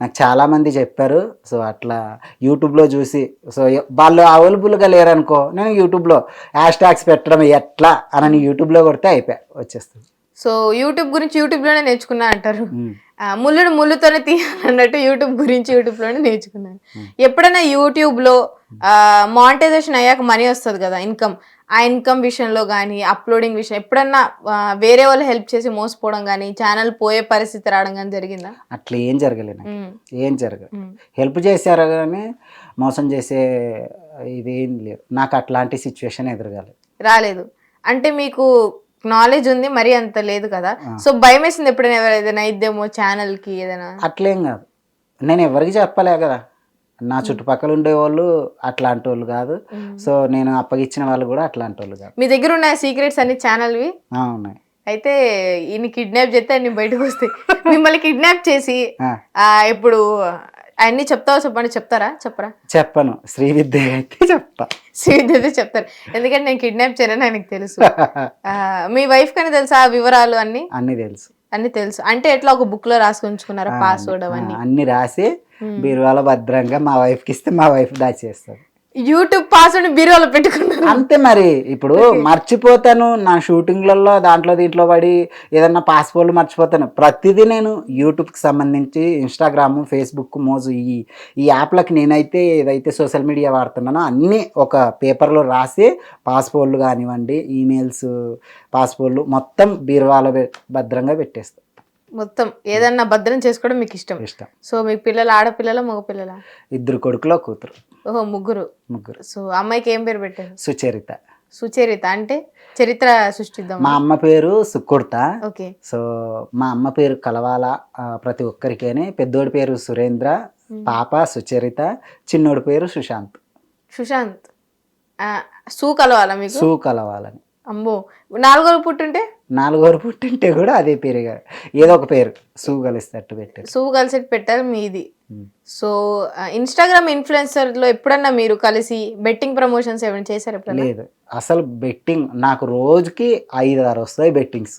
నాకు చాలామంది చెప్పారు. సో అట్లా యూట్యూబ్లో చూసి, సో వాళ్ళు అవైలబుల్గా లేరనుకో నేను యూట్యూబ్లో #tags పెట్టడం ఎట్లా అని యూట్యూబ్లో కొడితే వచ్చేస్తుంది. సో యూట్యూబ్ గురించి యూట్యూబ్లోనే నేర్చుకున్నా అంటారు. ముళ్ళుడు ముళ్ళుతోనే తీయాలన్నట్టు యూట్యూబ్ గురించి యూట్యూబ్లోనే నేర్చుకున్నాను. ఎప్పుడైనా యూట్యూబ్లో మానిటైజేషన్ అయ్యాక మనీ వస్తుంది కదా, ఇన్కమ్, ఆ ఇన్కమ్ విషయంలో కానీ అప్లోడింగ్ విషయం ఎప్పుడన్నా వేరే వాళ్ళు హెల్ప్ చేసి మోసపోవడం కానీ ఛానల్ పోయే పరిస్థితి రావడం కానీ జరిగిందా? అట్లా ఏం జరగలేదు, ఏం జరగదు. హెల్ప్ చేశారు కానీ మోసం చేసే ఇదేం లేదు. నాకు అట్లాంటి సిచ్యువేషన్ రాలేదు. అంటే మీకు నాలెడ్జ్ ఉంది, మరి అంత లేదు కదా. సో భయం వేసింది ఎప్పుడైనా ఏదైనా ఇద్దేమో ఛానల్ కి ఏదైనా? అట్లేం కాదు, నేను ఎవరికి చెప్పలే కదా. నా చుట్టుపక్కల ఉండే వాళ్ళు అట్లాంటి వాళ్ళు కాదు. సో నేను అప్పగిచ్చిన వాళ్ళు కూడా అట్లాంటి వాళ్ళు కాదు. మీ దగ్గర ఉన్న సీక్రెట్స్ అన్ని ఛానల్వి ఉన్నాయి. అయితే ఈయన కిడ్నాప్ చేస్తే అన్ని బయటకు వస్తాయి. మిమ్మల్ని కిడ్నాప్ చేసి ఇప్పుడు అన్ని చెప్పండి, చెప్పరా? చెప్పను. శ్రీవిద్య అయితే చెప్తా. శ్రీవిద్య అయితే చెప్తారు, ఎందుకంటే నేను కిడ్నాప్ చేయనని ఆయనకు తెలుసు. మీ వైఫ్ కని తెలుసా ఆ వివరాలు అన్ని? అన్ని తెలుసు. అంటే ఎట్లా ఒక బుక్ లో రాసి ఉంచుకున్నారా పాస్వర్డ్ అవన్నీ? అన్ని రాసి బీరువాలో భద్రంగా మా వైఫ్ కి ఇస్తే మా వైఫ్ దాచేస్తారు. యూట్యూబ్ పాస్వర్డ్ బీరువాలో పెట్టుకున్నారు అంతే. మరి ఇప్పుడు మర్చిపోతాను నా షూటింగ్లలో దీంట్లో పడి ఏదన్నా పాస్వర్డ్ మర్చిపోతాను. ప్రతిదీ నేను యూట్యూబ్కి సంబంధించి ఇన్స్టాగ్రామ్, ఫేస్బుక్, మోజు ఈ యాప్లకి నేనైతే ఏదైతే సోషల్ మీడియా వాడుతున్నానో అన్నీ ఒక పేపర్లో రాసి పాస్వర్డ్లు కానివ్వండి, ఈమెయిల్స్, పాస్వర్డ్లు మొత్తం బీరువాలో భద్రంగా పెట్టేస్తాను. మొత్తం ఏదన్నా భద్రం చేసుకోవడం మీకు ఇష్టం. సో మీకు పిల్లలు ఆడపిల్లల మగ పిల్లల? 2 కొడుకులో కూతురు. ఓహో, ముగ్గురు. సో అమ్మాయికి ఏం పేరు పెట్టారు? సుచరిత అంటే చరిత్ర సృష్టిద్దాం. మా అమ్మ పేరు సుక్కుర్త. ఓకే. సో మా అమ్మ పేరు కలవాల ప్రతి ఒక్కరికేనే. పెద్దోడి పేరు సురేంద్ర, పాప సుచరిత, చిన్నోడి పేరు సుశాంత్. సూ కలవాలా మీకు? సూ కలవాలని. అమ్మో, 4వ పుట్టింటే కూడా అదే పేరు, ఏదో ఒక పేరు సూ కలిసేటట్టు పెట్టారు. సూ కలిసేట్టు పెట్టారు మీది. సో ఇన్స్టాగ్రామ్ ఇన్ఫ్లుయెన్సర్ లో ఎప్పుడన్నా మీరు కలిసి బెట్టింగ్ ప్రమోషన్స్ ఏమైనా చేశారు? లేదు, అసలు బెట్టింగ్ నాకు రోజుకి 5-6 వస్తాయి బెట్టింగ్స్.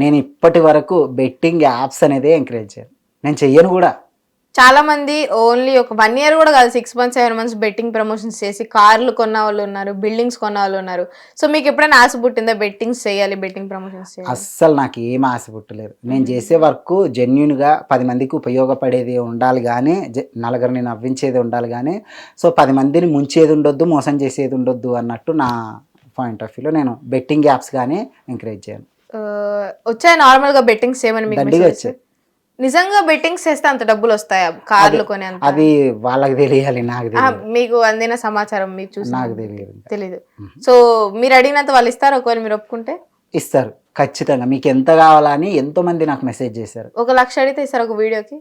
నేను ఇప్పటి వరకు బెట్టింగ్ యాప్స్ అనేది ఎంకరేజ్ చేయను, నేను చెయ్యను కూడా. చాలా మంది ఓన్లీ ఒక 1 year కూడా కాదు, 6 months 7 months బెట్టింగ్ ప్రమోషన్స్ చేసి కార్లు కొన్న వాళ్ళు ఉన్నారు, బిల్డింగ్స్ కొన్న వాళ్ళు ఉన్నారు. సో మీకు ఎప్పుడైనా ఆశ పుట్టిందా బెట్టింగ్స్ చేయాలి, బెట్టింగ్ ప్రమోషన్స్ చేయాలి? అస్సలు నాకు ఏం ఆశ పుట్టలేదు. నేను చేసే వర్క్ జెన్యున్గా 10 మందికి ఉపయోగపడేది ఉండాలి కానీ, నలుగురిని నవ్వించేది ఉండాలి కానీ, సో 10 మందిని ముంచేది ఉండొద్దు, మోసం చేసేది ఉండొద్దు అన్నట్టు నా పాయింట్ ఆఫ్ వ్యూలో నేను బెట్టింగ్ యాప్స్ కానీ ఎంకరేజ్ చేయను. వచ్చాయి నార్మల్గా బెట్టింగ్స్ ఏమని మీకు? దండిగా వచ్చాయి. నిజంగా బెట్టింగ్స్ చేస్తే అంత డబ్బులు వస్తాయా? కార్లు కొని అంత? అది వాళ్ళకి తెలియాలి, నాకు తెలియదు. మీకు అందిన సమాచారం మీకు చూసి నాకు తెలియదు. సో మీరు అడిగినంత వాళ్ళు ఇస్తారు, ఒకవేళ మీరు ఒప్పుకుంటే? ఇస్తారు ఖచ్చితంగా. మీకు ఎంత కావాలని ఎంతో మంది నాకు మెసేజ్ చేశారు. 1 లక్ష అడిగితే ఇస్తారు ఒక వీడియోకి?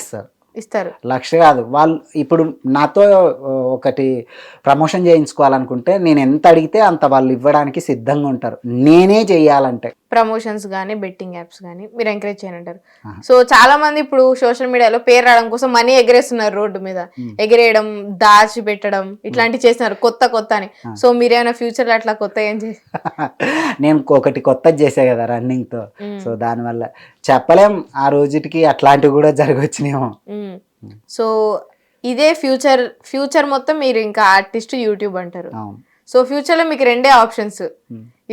ఇస్తారు. 1,00,000 కాదు, వాళ్ళు ఇప్పుడు నాతో ఒకటి ప్రమోషన్ చేయించుకోవాలనుకుంటే నేను ఎంత అడిగితే అంత వాళ్ళు ఇవ్వడానికి సిద్ధంగా ఉంటారు, నేనే చెయ్యాలంటే. ప్రమోషన్స్ కానీ బెట్టింగ్ యాప్స్ కానీ మీరు ఎంకరేజ్ చేయనంటారు. సో చాలా మంది ఇప్పుడు సోషల్ మీడియాలో పేరు రావడం కోసం మనీ ఎగరేస్తున్నారు, రోడ్డు మీద ఎగరేయడం, దాచి పెట్టడం, ఇట్లాంటివి చేస్తున్నారు కొత్త అని. సో మీరేమైనా ఫ్యూచర్ లో అట్లా కొత్త ఏం చేసి? నేను ఒకటి కొత్తది చేసా కదా రన్నింగ్ తో, సో దానివల్ల చెప్పలేం ఆ రోజుకి అట్లాంటివి కూడా జరగవచ్చునేమో. సో ఇదే ఫ్యూచర్ మొత్తం మీరు ఇంకా ఆర్టిస్ట్, యూట్యూబ్ అంటారు. సో ఫ్యూచర్ లో మీకు 2 ఆప్షన్స్,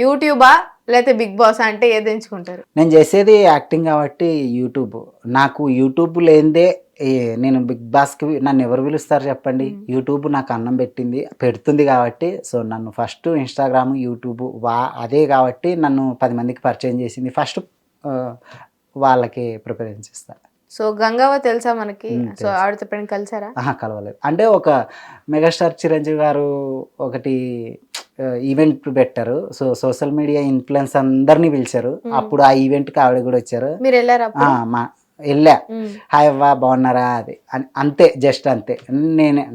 యూట్యూబా లేకపోతే బిగ్ బాస్, అంటే ఏది ఎంచుకుంటారు? నేను చేసేది యాక్టింగ్ కాబట్టి యూట్యూబ్. నాకు యూట్యూబ్ లేనిదే నేను బిగ్ బాస్కి నన్ను ఎవరు పిలుస్తారు చెప్పండి? యూట్యూబ్ నాకు అన్నం పెడుతుంది కాబట్టి. సో నన్ను ఫస్ట్ ఇన్స్టాగ్రామ్, యూట్యూబ్ అదే కాబట్టి నన్ను 10 మందికి పరిచయం చేసింది. ఫస్ట్ వాళ్ళకి ప్రిఫరెన్స్ ఇస్తాను. సో గంగవ్వ తెలుసా మనకి? సో ఆవిడతో ఎప్పుడైనా కలిసారా? కలవలేదు. అంటే ఒక మెగాస్టార్ చిరంజీవి గారు ఒకటి ఈవెంట్ పెట్టారు, సో సోషల్ మీడియా ఇన్ఫ్లుయెన్స్ అందరినీ పిలిచారు. అప్పుడు ఆ ఈవెంట్కి ఆవిడ కూడా వచ్చారు. మీరు వెళ్ళారా? వెళ్ళా. హాయ్ అవ్వ బాగున్నారా అది అంతే, జస్ట్ అంతే.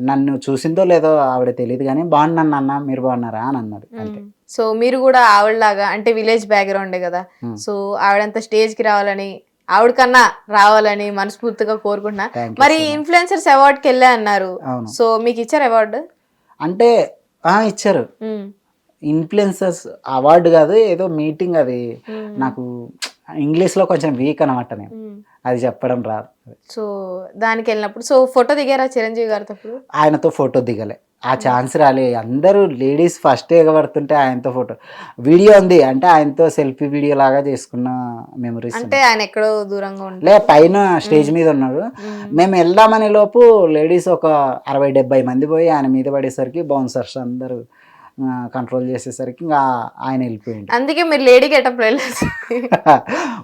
నన్ను చూసిందో లేదో ఆవిడ తెలియదు కానీ బాగున్నాను అన్న, మీరు బాగున్నారా అని అన్నారు అంతే. సో మీరు కూడా ఆవిడలాగా, అంటే విలేజ్ బ్యాక్గ్రౌండే కదా, సో ఆవిడంత స్టేజ్కి రావాలని, ఆవిడకన్నా రావాలని మనస్ఫూర్తిగా కోరుకుంటున్నా. మరి ఇన్ఫ్లుయెన్సర్స్ అవార్డ్కి వెళ్ళా అన్నారు, సో మీకు ఇచ్చారు అవార్డు? అంటే ఇచ్చారు. ఇన్ఫ్లుయెన్సర్స్ అవార్డు కాదు, ఏదో మీటింగ్. అది నాకు ఇంగ్లీష్లో కొంచెం వీక్ అనమాట, నేను అది చెప్పడం రాదు. సో దానికి వెళ్ళినప్పుడు సో ఫోటో దిగారా చిరంజీవి గారితో? ఆయనతో ఫోటో దిగలే, ఆ ఛాన్స్ రాలే. అందరూ లేడీస్ ఫస్ట్ ఎగబడుతుంటే ఆయనతో ఫోటో వీడియో ఉంది, అంటే ఆయనతో సెల్ఫీ వీడియో లాగా చేసుకున్న మెమరీస్. అంటే ఆయన ఎక్కడో దూరంగా లే, పైన స్టేజ్ మీద ఉన్నాడు. మేము వెళ్దామనే లోపు లేడీస్ ఒక 60-70 మంది పోయి ఆయన మీద పడేసరికి బౌన్సర్స్ అందరూ కంట్రోల్ చేసేసరికి ఇంకా ఆయన వెళ్ళిపోయింది. అందుకే మీరు లేడీ గెటప్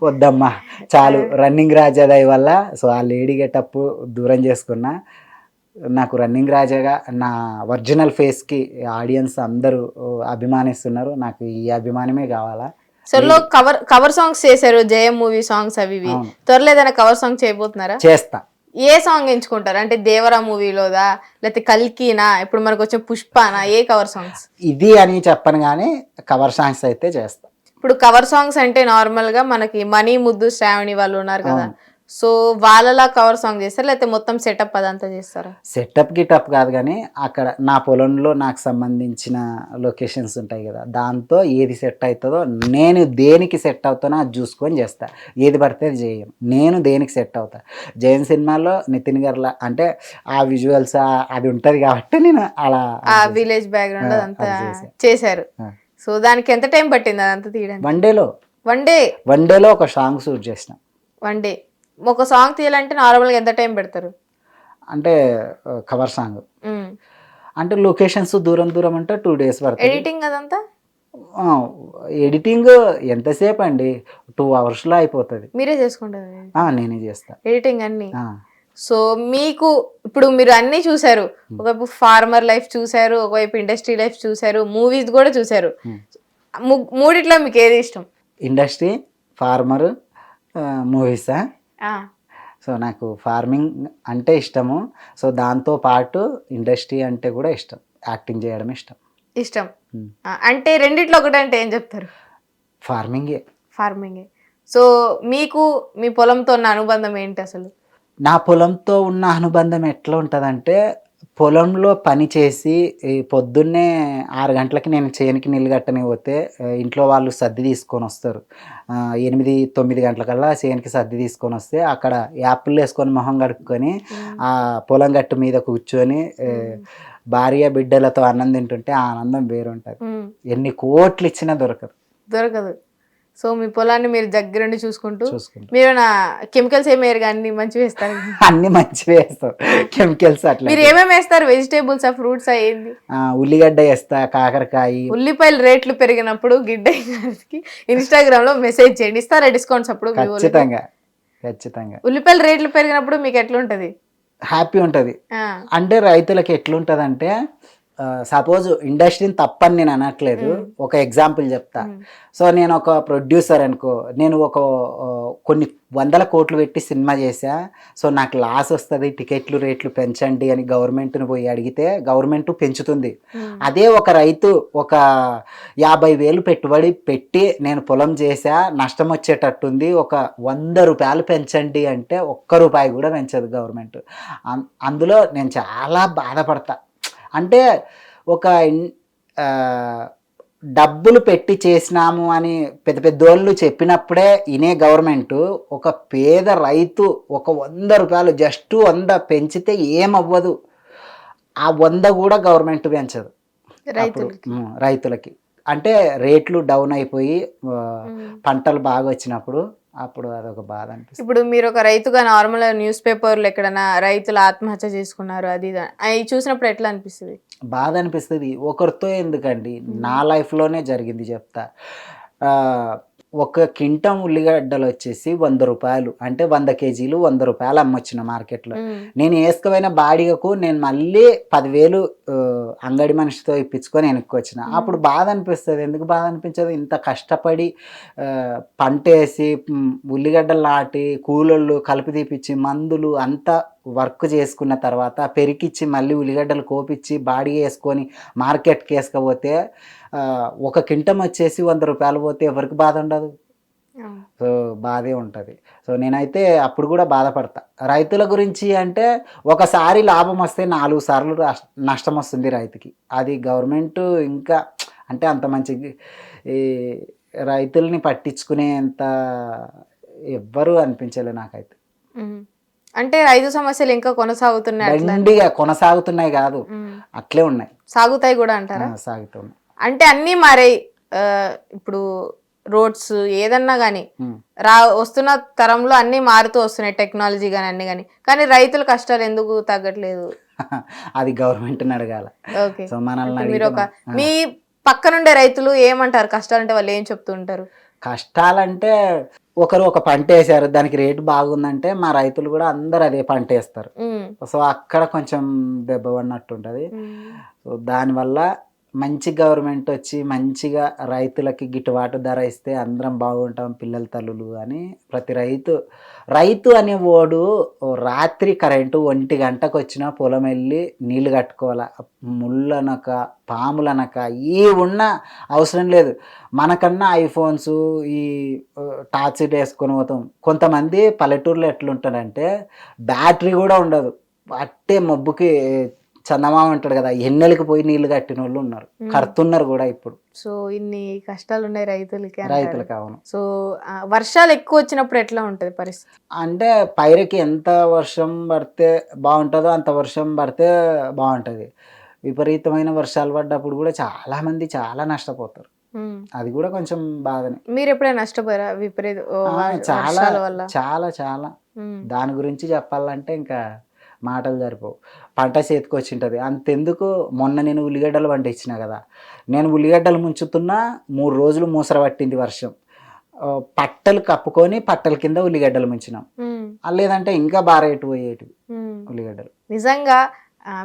వద్దమ్మా చాలు, రన్నింగ్ రాజా వల్ల. సో ఆ లేడీ గెటప్ దూరం చేసుకున్నా. నాకు రన్నింగ్ రాజాగా నా ఒరిజినల్ ఫేస్కి ఆడియన్స్ అందరూ అభిమానిస్తున్నారు, నాకు ఈ అభిమానమే కావాలా. సో కవర్ సాంగ్స్ చేశారు, జయం మూవీ సాంగ్స్ అవి త్వరలో ఏదైనా కవర్ సాంగ్ చేయబోతున్నారా? చేస్తా. ఏ సాంగ్ ఎంచుకుంటారు? అంటే దేవరా మూవీలోదా, లేకపోతే కల్కినా, ఇప్పుడు మనకు వచ్చే పుష్పనా, ఏ కవర్ సాంగ్స్? ఇది అని చెప్పను కానీ కవర్ సాంగ్స్ అయితే చేస్తా. ఇప్పుడు కవర్ సాంగ్స్ అంటే నార్మల్ గా మనకి మనీ, ముద్దు, శ్రావణి వాళ్ళు ఉన్నారు కదా, సో వాళ్ళలా కవర్ సాంగ్ చేస్తారు లేకపోతే మొత్తం సెటప్ అదంతా చేస్తారా? సెటప్ గిటప్ కాదు కానీ అక్కడ నా పొలంలో నాకు సంబంధించిన లొకేషన్స్ ఉంటాయి కదా, దాంతో ఏది సెట్ అవుతుందో, నేను దేనికి సెట్ అవుతానో అది చూసుకొని చేస్తా. ఏది పడితే అది చేయను, నేను దేనికి సెట్ అవుతా. జయన్ సినిమాలో నితిన్ గారు అంటే ఆ విజువల్స్ అది ఉంటుంది కాబట్టి నేను అలా ఆ విలేజ్ బ్యాక్గ్రౌండ్ అదంతా చేశారు. సో దానికి ఎంత టైం పట్టింది అదంతా తీయడానికి? వన్ డేలో ఒక సాంగ్ షూట్ చేసిన. వన్ డే ఒక సాంగ్ తీయాలంటే నార్మల్గా ఎంత టైం పెడతారు? అంటే కవర్ సాంగ్ అంటే లొకేషన్స్ దూరం దూరం అంటే 2 days పడుతుంది. ఎడిటింగ్ అదంతా? ఎడిటింగ్ ఎంతసేపు అండి, 2 hours అయిపోతుంది. మీరే చేసుకుంటారు? నేనే చేస్తా ఎడిటింగ్ అన్ని. సో మీకు ఇప్పుడు మీరు అన్ని చూసారు, ఒకవైపు ఫార్మర్ లైఫ్ చూసారు, ఒకవైపు ఇండస్ట్రీ లైఫ్ చూసారు, మూవీస్ కూడా చూసారు. మూడిట్లో మీకు ఏది ఇష్టం? ఇండస్ట్రీ, ఫార్మర్, మూవీసా? సో నాకు ఫార్మింగ్ అంటే ఇష్టము. సో దాంతో పాటు ఇండస్ట్రీ అంటే కూడా ఇష్టం, యాక్టింగ్ చేయడం ఇష్టం. అంటే రెండిట్లో ఒకటి అంటే ఏం చెప్తారు? ఫార్మింగే. సో మీకు మీ పొలంతో ఉన్న అనుబంధం ఏంటి అసలు? నా పొలంతో ఉన్న అనుబంధం ఎట్లా ఉంటుందంటే, పొలంలో పని చేసి పొద్దున్నే 6 గంటలకి నేను చేనికి నీళ్ళు కట్టని పోతే ఇంట్లో వాళ్ళు సర్ది తీసుకొని వస్తారు. 8-9 గంటలకల్లా చేనికి సర్ది తీసుకొని వస్తే అక్కడ యాపిల్ వేసుకొని మొహం కడుక్కొని ఆ పొలం గట్టు మీద కూర్చొని భార్య బిడ్డలతో అన్నం తింటుంటే ఆ ఆనందం వేరుంటుంది. ఎన్ని కోట్లు ఇచ్చినా దొరకదు. సో మీ పొలాన్ని మీరు దగ్గరుండి చూసుకుంటూ మీరు నా కెమికల్స్ ఏమి వేయరు కానీ మంచిగా వేస్తారు? అన్ని మంచిగా వేస్తాం కెమికల్స్. అట్లా మీరు ఏమేమి వేస్తారు? వెజిటేబుల్స్, ఫ్రూట్స్ ఏంది? ఉల్లిగడ్డ వేస్తా, కాకరకాయ. ఉల్లిపాయలు రేట్లు పెరిగినప్పుడు గిడ్డ ఇన్స్టాగ్రామ్ లో మెసేజ్ చేయండి, ఇస్తారా డిస్కౌంట్స్ అప్పుడు? ఖచ్చితంగా. ఉల్లిపాయల రేట్లు పెరిగినప్పుడు మీకు ఎట్లుంటది? హ్యాపీ ఉంటది. అంటే రైతులకి ఎట్లుంటది అంటే, సపోజ్ ఇండస్ట్రీని తప్పని నేను అనట్లేదు, ఒక ఎగ్జాంపుల్ చెప్తా. సో నేను ఒక ప్రొడ్యూసర్ అనుకో, నేను కొన్ని 100 కోట్లు పెట్టి సినిమా చేశా, సో నాకు లాస్ వస్తుంది, టికెట్లు రేట్లు పెంచండి అని గవర్నమెంట్ని పోయి అడిగితే గవర్నమెంట్ పెంచుతుంది. అదే ఒక రైతు ఒక 50,000 పెట్టుబడి పెట్టి నేను పొలం చేశా, నష్టం వచ్చేటట్టుంది, ఒక 100 రూపాయలు పెంచండి అంటే ఒక్క రూపాయి కూడా పెంచదు గవర్నమెంట్. అందులో నేను చాలా బాధపడతా. అంటే ఒక డబ్బులు పెట్టి చేసినాము అని పెద్ద పెద్దోళ్ళు చెప్పినప్పుడే ఇనే గవర్నమెంట్, ఒక పేద రైతు ఒక 100 రూపాయలు జస్ట్ 100 పెంచితే ఏమవ్వదు, ఆ 100 కూడా గవర్నమెంట్ పెంచదు రైతులకి. అంటే రేట్లు డౌన్ అయిపోయి పంటలు బాగా వచ్చినప్పుడు అప్పుడు అదొక బాధ అనిపిస్తుంది. ఇప్పుడు మీరు ఒక రైతుగా నార్మల్ న్యూస్ పేపర్లు ఎక్కడైనా రైతులు ఆత్మహత్య చేసుకున్నారు అది అవి చూసినప్పుడు ఎట్లా అనిపిస్తుంది? బాధ అనిపిస్తుంది. ఒకరితో ఎందుకండి, నా లైఫ్లోనే జరిగింది చెప్తా. ఒక క్వింటం ఉల్లిగడ్డలు వచ్చేసి 100 రూపాయలు, అంటే 100 కేజీలు 100 రూపాయలు అమ్మొచ్చిన మార్కెట్లో. నేను వేసుకుపోయిన బాడిగకు నేను మళ్ళీ 10,000 అంగడి మనిషితో ఇప్పించుకొని వెనుక్కొచ్చిన. అప్పుడు బాధ అనిపిస్తుంది. ఎందుకు బాధ అనిపించదు? ఇంత కష్టపడి పంట వేసి ఉల్లిగడ్డలు నాటి కూలోళ్ళు కలిపి తీపిచ్చి మందులు అంతా వర్క్ చేసుకున్న తర్వాత పెరికిచ్చి మళ్ళీ ఉల్లిగడ్డలు కోపిచ్చి బాడిగ వేసుకొని మార్కెట్కి వేసుకపోతే ఒక క్వింటం వచ్చేసి 100 రూపాయలు పోతే ఎవరికి బాధ ఉండదు? సో బాధే ఉంటుంది. సో నేనైతే అప్పుడు కూడా బాధపడతా. రైతుల గురించి అంటే ఒకసారి లాభం వస్తే 4 సార్లు నష్టం వస్తుంది రైతుకి. అది గవర్నమెంట్ ఇంకా అంటే అంత మంచి ఈ రైతుల్ని పట్టించుకునేంత ఎవ్వరూ అనిపించలే నాకైతే. అంటే రైతు సమస్యలు ఇంకా కొనసాగుతున్నాయి కాదు, అట్లే ఉన్నాయి, సాగుతాయి కూడా అంటారా? సాగుతున్నాయి. అంటే అన్నీ మారాయి. ఇప్పుడు రోడ్స్ ఏదన్నా కానీ వస్తున్న తరంలో అన్నీ మారుతూ వస్తున్నాయి, టెక్నాలజీ కానీ అన్ని కానీ రైతుల కష్టాలు ఎందుకు తగ్గట్లేదు? అది గవర్నమెంట్ని అడగాల. సో మనల్ని మీరు మీ పక్కనుండే రైతులు ఏమంటారు కష్టాలంటే? వాళ్ళు ఏం చెప్తూ ఉంటారు? కష్టాలంటే ఒకరు ఒక పంట వేసారు, దానికి రేటు బాగుందంటే మా రైతులు కూడా అందరు అదే పంట వేస్తారు. సో అక్కడ కొంచెం దెబ్బ పడినట్టు ఉంటుంది. సో దానివల్ల మంచి గవర్నమెంట్ వచ్చి మంచిగా రైతులకి గిట్టుబాటు ధర ఇస్తే అందరం బాగుంటాం పిల్లల తల్లులు అని ప్రతి రైతు అనేవాడు రాత్రి కరెంటు 1 గంటకు వచ్చినా పొలం వెళ్ళి నీళ్ళు కట్టుకోవాలా, ముళ్ళనక పాములనక ఏ ఉన్నా అవసరం లేదు. మనకన్నా ఐఫోన్స్ ఈ టార్చ్ వేసుకొని పోతాం. కొంతమంది పల్లెటూరులో ఎట్లుంటారంటే బ్యాటరీ కూడా ఉండదు, అట్టే మబ్బుకి చందమామ ఉంటాడు కదా, ఎన్నెలకి పోయి నీళ్లు కట్టిన వాళ్ళు ఉన్నారు, కడుతున్నారు కూడా ఇప్పుడు. సో ఇన్ని కష్టాలు ఉన్నాయి రైతులకి. అవును. సో వర్షాలు ఎక్కువ వచ్చినప్పుడు ఎట్లా ఉంటది పరిస్థితి? అంటే పైరుకి ఎంత వర్షం పడితే బాగుంటుందో అంత వర్షం పడితే బాగుంటుంది. విపరీతమైన వర్షాలు పడ్డప్పుడు కూడా చాలా మంది చాలా నష్టపోతారు. అది కూడా కొంచెం బాధనే. మీరు ఎప్పుడైనా నష్టపోయారా విపరీత చాలా చాలా చాలా దాని గురించి చెప్పాలంటే ఇంకా మాటలు సరిపోవు. పంట చేతికి వచ్చింటుంది అంతెందుకు. మొన్న నేను ఉల్లిగడ్డలు పండించిన కదా, నేను ఉల్లిగడ్డలు ముంచుతున్నా 3 రోజులు మూసర పట్టింది వర్షం. పట్టలు కప్పుకొని పట్టల కింద ఉల్లిగడ్డలు ముంచినాం. లేదంటే ఇంకా బాగా రేటు పోయేటివి ఉల్లిగడ్డలు. నిజంగా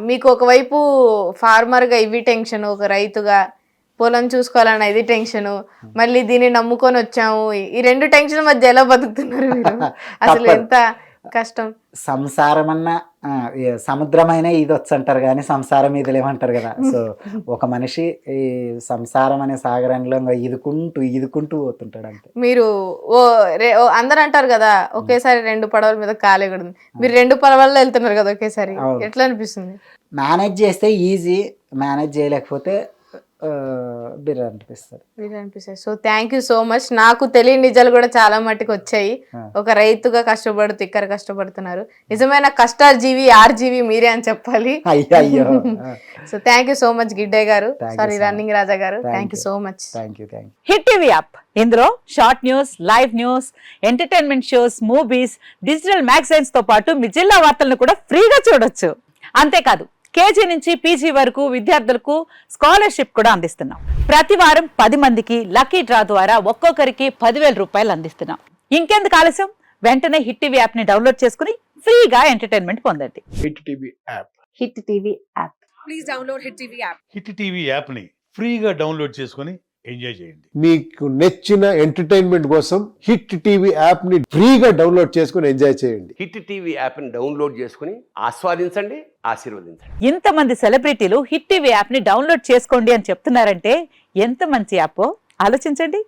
మీకు ఒకవైపు ఫార్మర్గా ఇవి టెన్షన్, ఒక రైతుగా పొలం చూసుకోవాలన్న ఇది టెన్షన్, మళ్ళీ దీన్ని నమ్ముకొని వచ్చాము, ఈ 2 టెన్షన్ మధ్య ఎలా బతుకుతున్నారు మీరు? అసలు ఎంత కష్టం. సంసారం అన్న సముద్రమైన ఇది వచ్చంటారు కానీ సంసారం ఇది లేమంటారు కదా. సో ఒక మనిషి ఈ సంసారం అనే సాగరంలో ఈదుకుంటూ పోతుంటాడు అంతే. మీరు అందరు అంటారు కదా ఒకేసారి 2 పడవల మీద కాలేకూడదు, మీరు 2 పడవల్లో వెళ్తున్నారు కదా ఒకేసారి, ఎట్లా అనిపిస్తుంది? మేనేజ్ చేస్తే ఈజీ, మేనేజ్ చేయలేకపోతే బిర్ర అనిపిస్తుంది. So thank you so much. నాకు తెలియని నిజాలు కూడా చాలా మట్టుకు వచ్చాయి. ఒక రైతుగా కష్టపడుతూ ఇక్కడ కష్టపడుతున్నారు. నిజమైన కష్టార్జీవి ఆర్జీవి మీరే అని చెప్పాలి. So thank you so much Gidde గారు, సారీ రన్నింగ్ రాజా గారు, thank you so much. Hit TV app, ఇందులో short news, live news, entertainment shows, movies, digital magazines తో పాటు మీ జిల్లా వార్తలను కూడా ఫ్రీగా చూడొచ్చు. అంతేకాదు కేజీ నుంచి పీజీ వరకు విద్యార్థులకు స్కాలర్షిప్ కూడా అందిస్తున్నాం. ప్రతి వారం 10 మందికి లక్కీ డ్రా ద్వారా ఒక్కొక్కరికి 10,000 రూపాయలు అందిస్తున్నాం. ఇంకెందుకు ఆలస్యం, వెంటనే హిట్ టీవీ యాప్ ని డౌన్లోడ్ చేసుకుని ఫ్రీగా ఎంటర్టైన్మెంట్ పొందండి. Hit TV app. Hit TV app. Please download hit TV app. Hit TV app ని ఫ్రీగా డౌన్లోడ్ చేసుకుని ఎంజాయ్ చేయండి. మీకు నచ్చిన ఎంటర్టైన్మెంట్ కోసం హిట్ టీవీ యాప్ ని ఫ్రీగా డౌన్లోడ్ చేసుకుని ఎంజాయ్ చేయండి. హిట్ టీవీ యాప్ ని డౌన్లోడ్ చేసుకుని ఆస్వాదించండి, ఆశీర్వదించండి. ఇంతమంది సెలబ్రిటీలు హిట్ టీవీ యాప్ ని డౌన్లోడ్ చేసుకోండి అని చెప్తున్నారంటే ఎంత మంచి యాప్ ఆలోచించండి.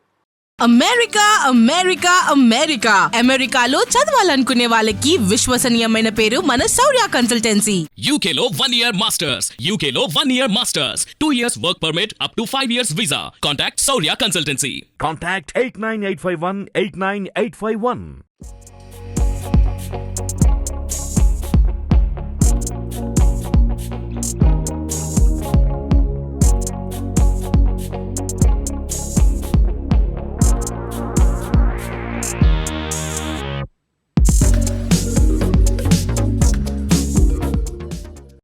అమెరికా అమెరికా అమెరికా అమెరికాలో చదవాలనుకునే వాళ్ళకి విశ్వసనీయమైన పేరు మన శౌర్య కన్సల్టెన్సీ. UK లో 1 year masters. UK లో 1 year masters. 2 years work permit up to 5 years visa. Contact Saurya Consultancy. Contact 89851 89851.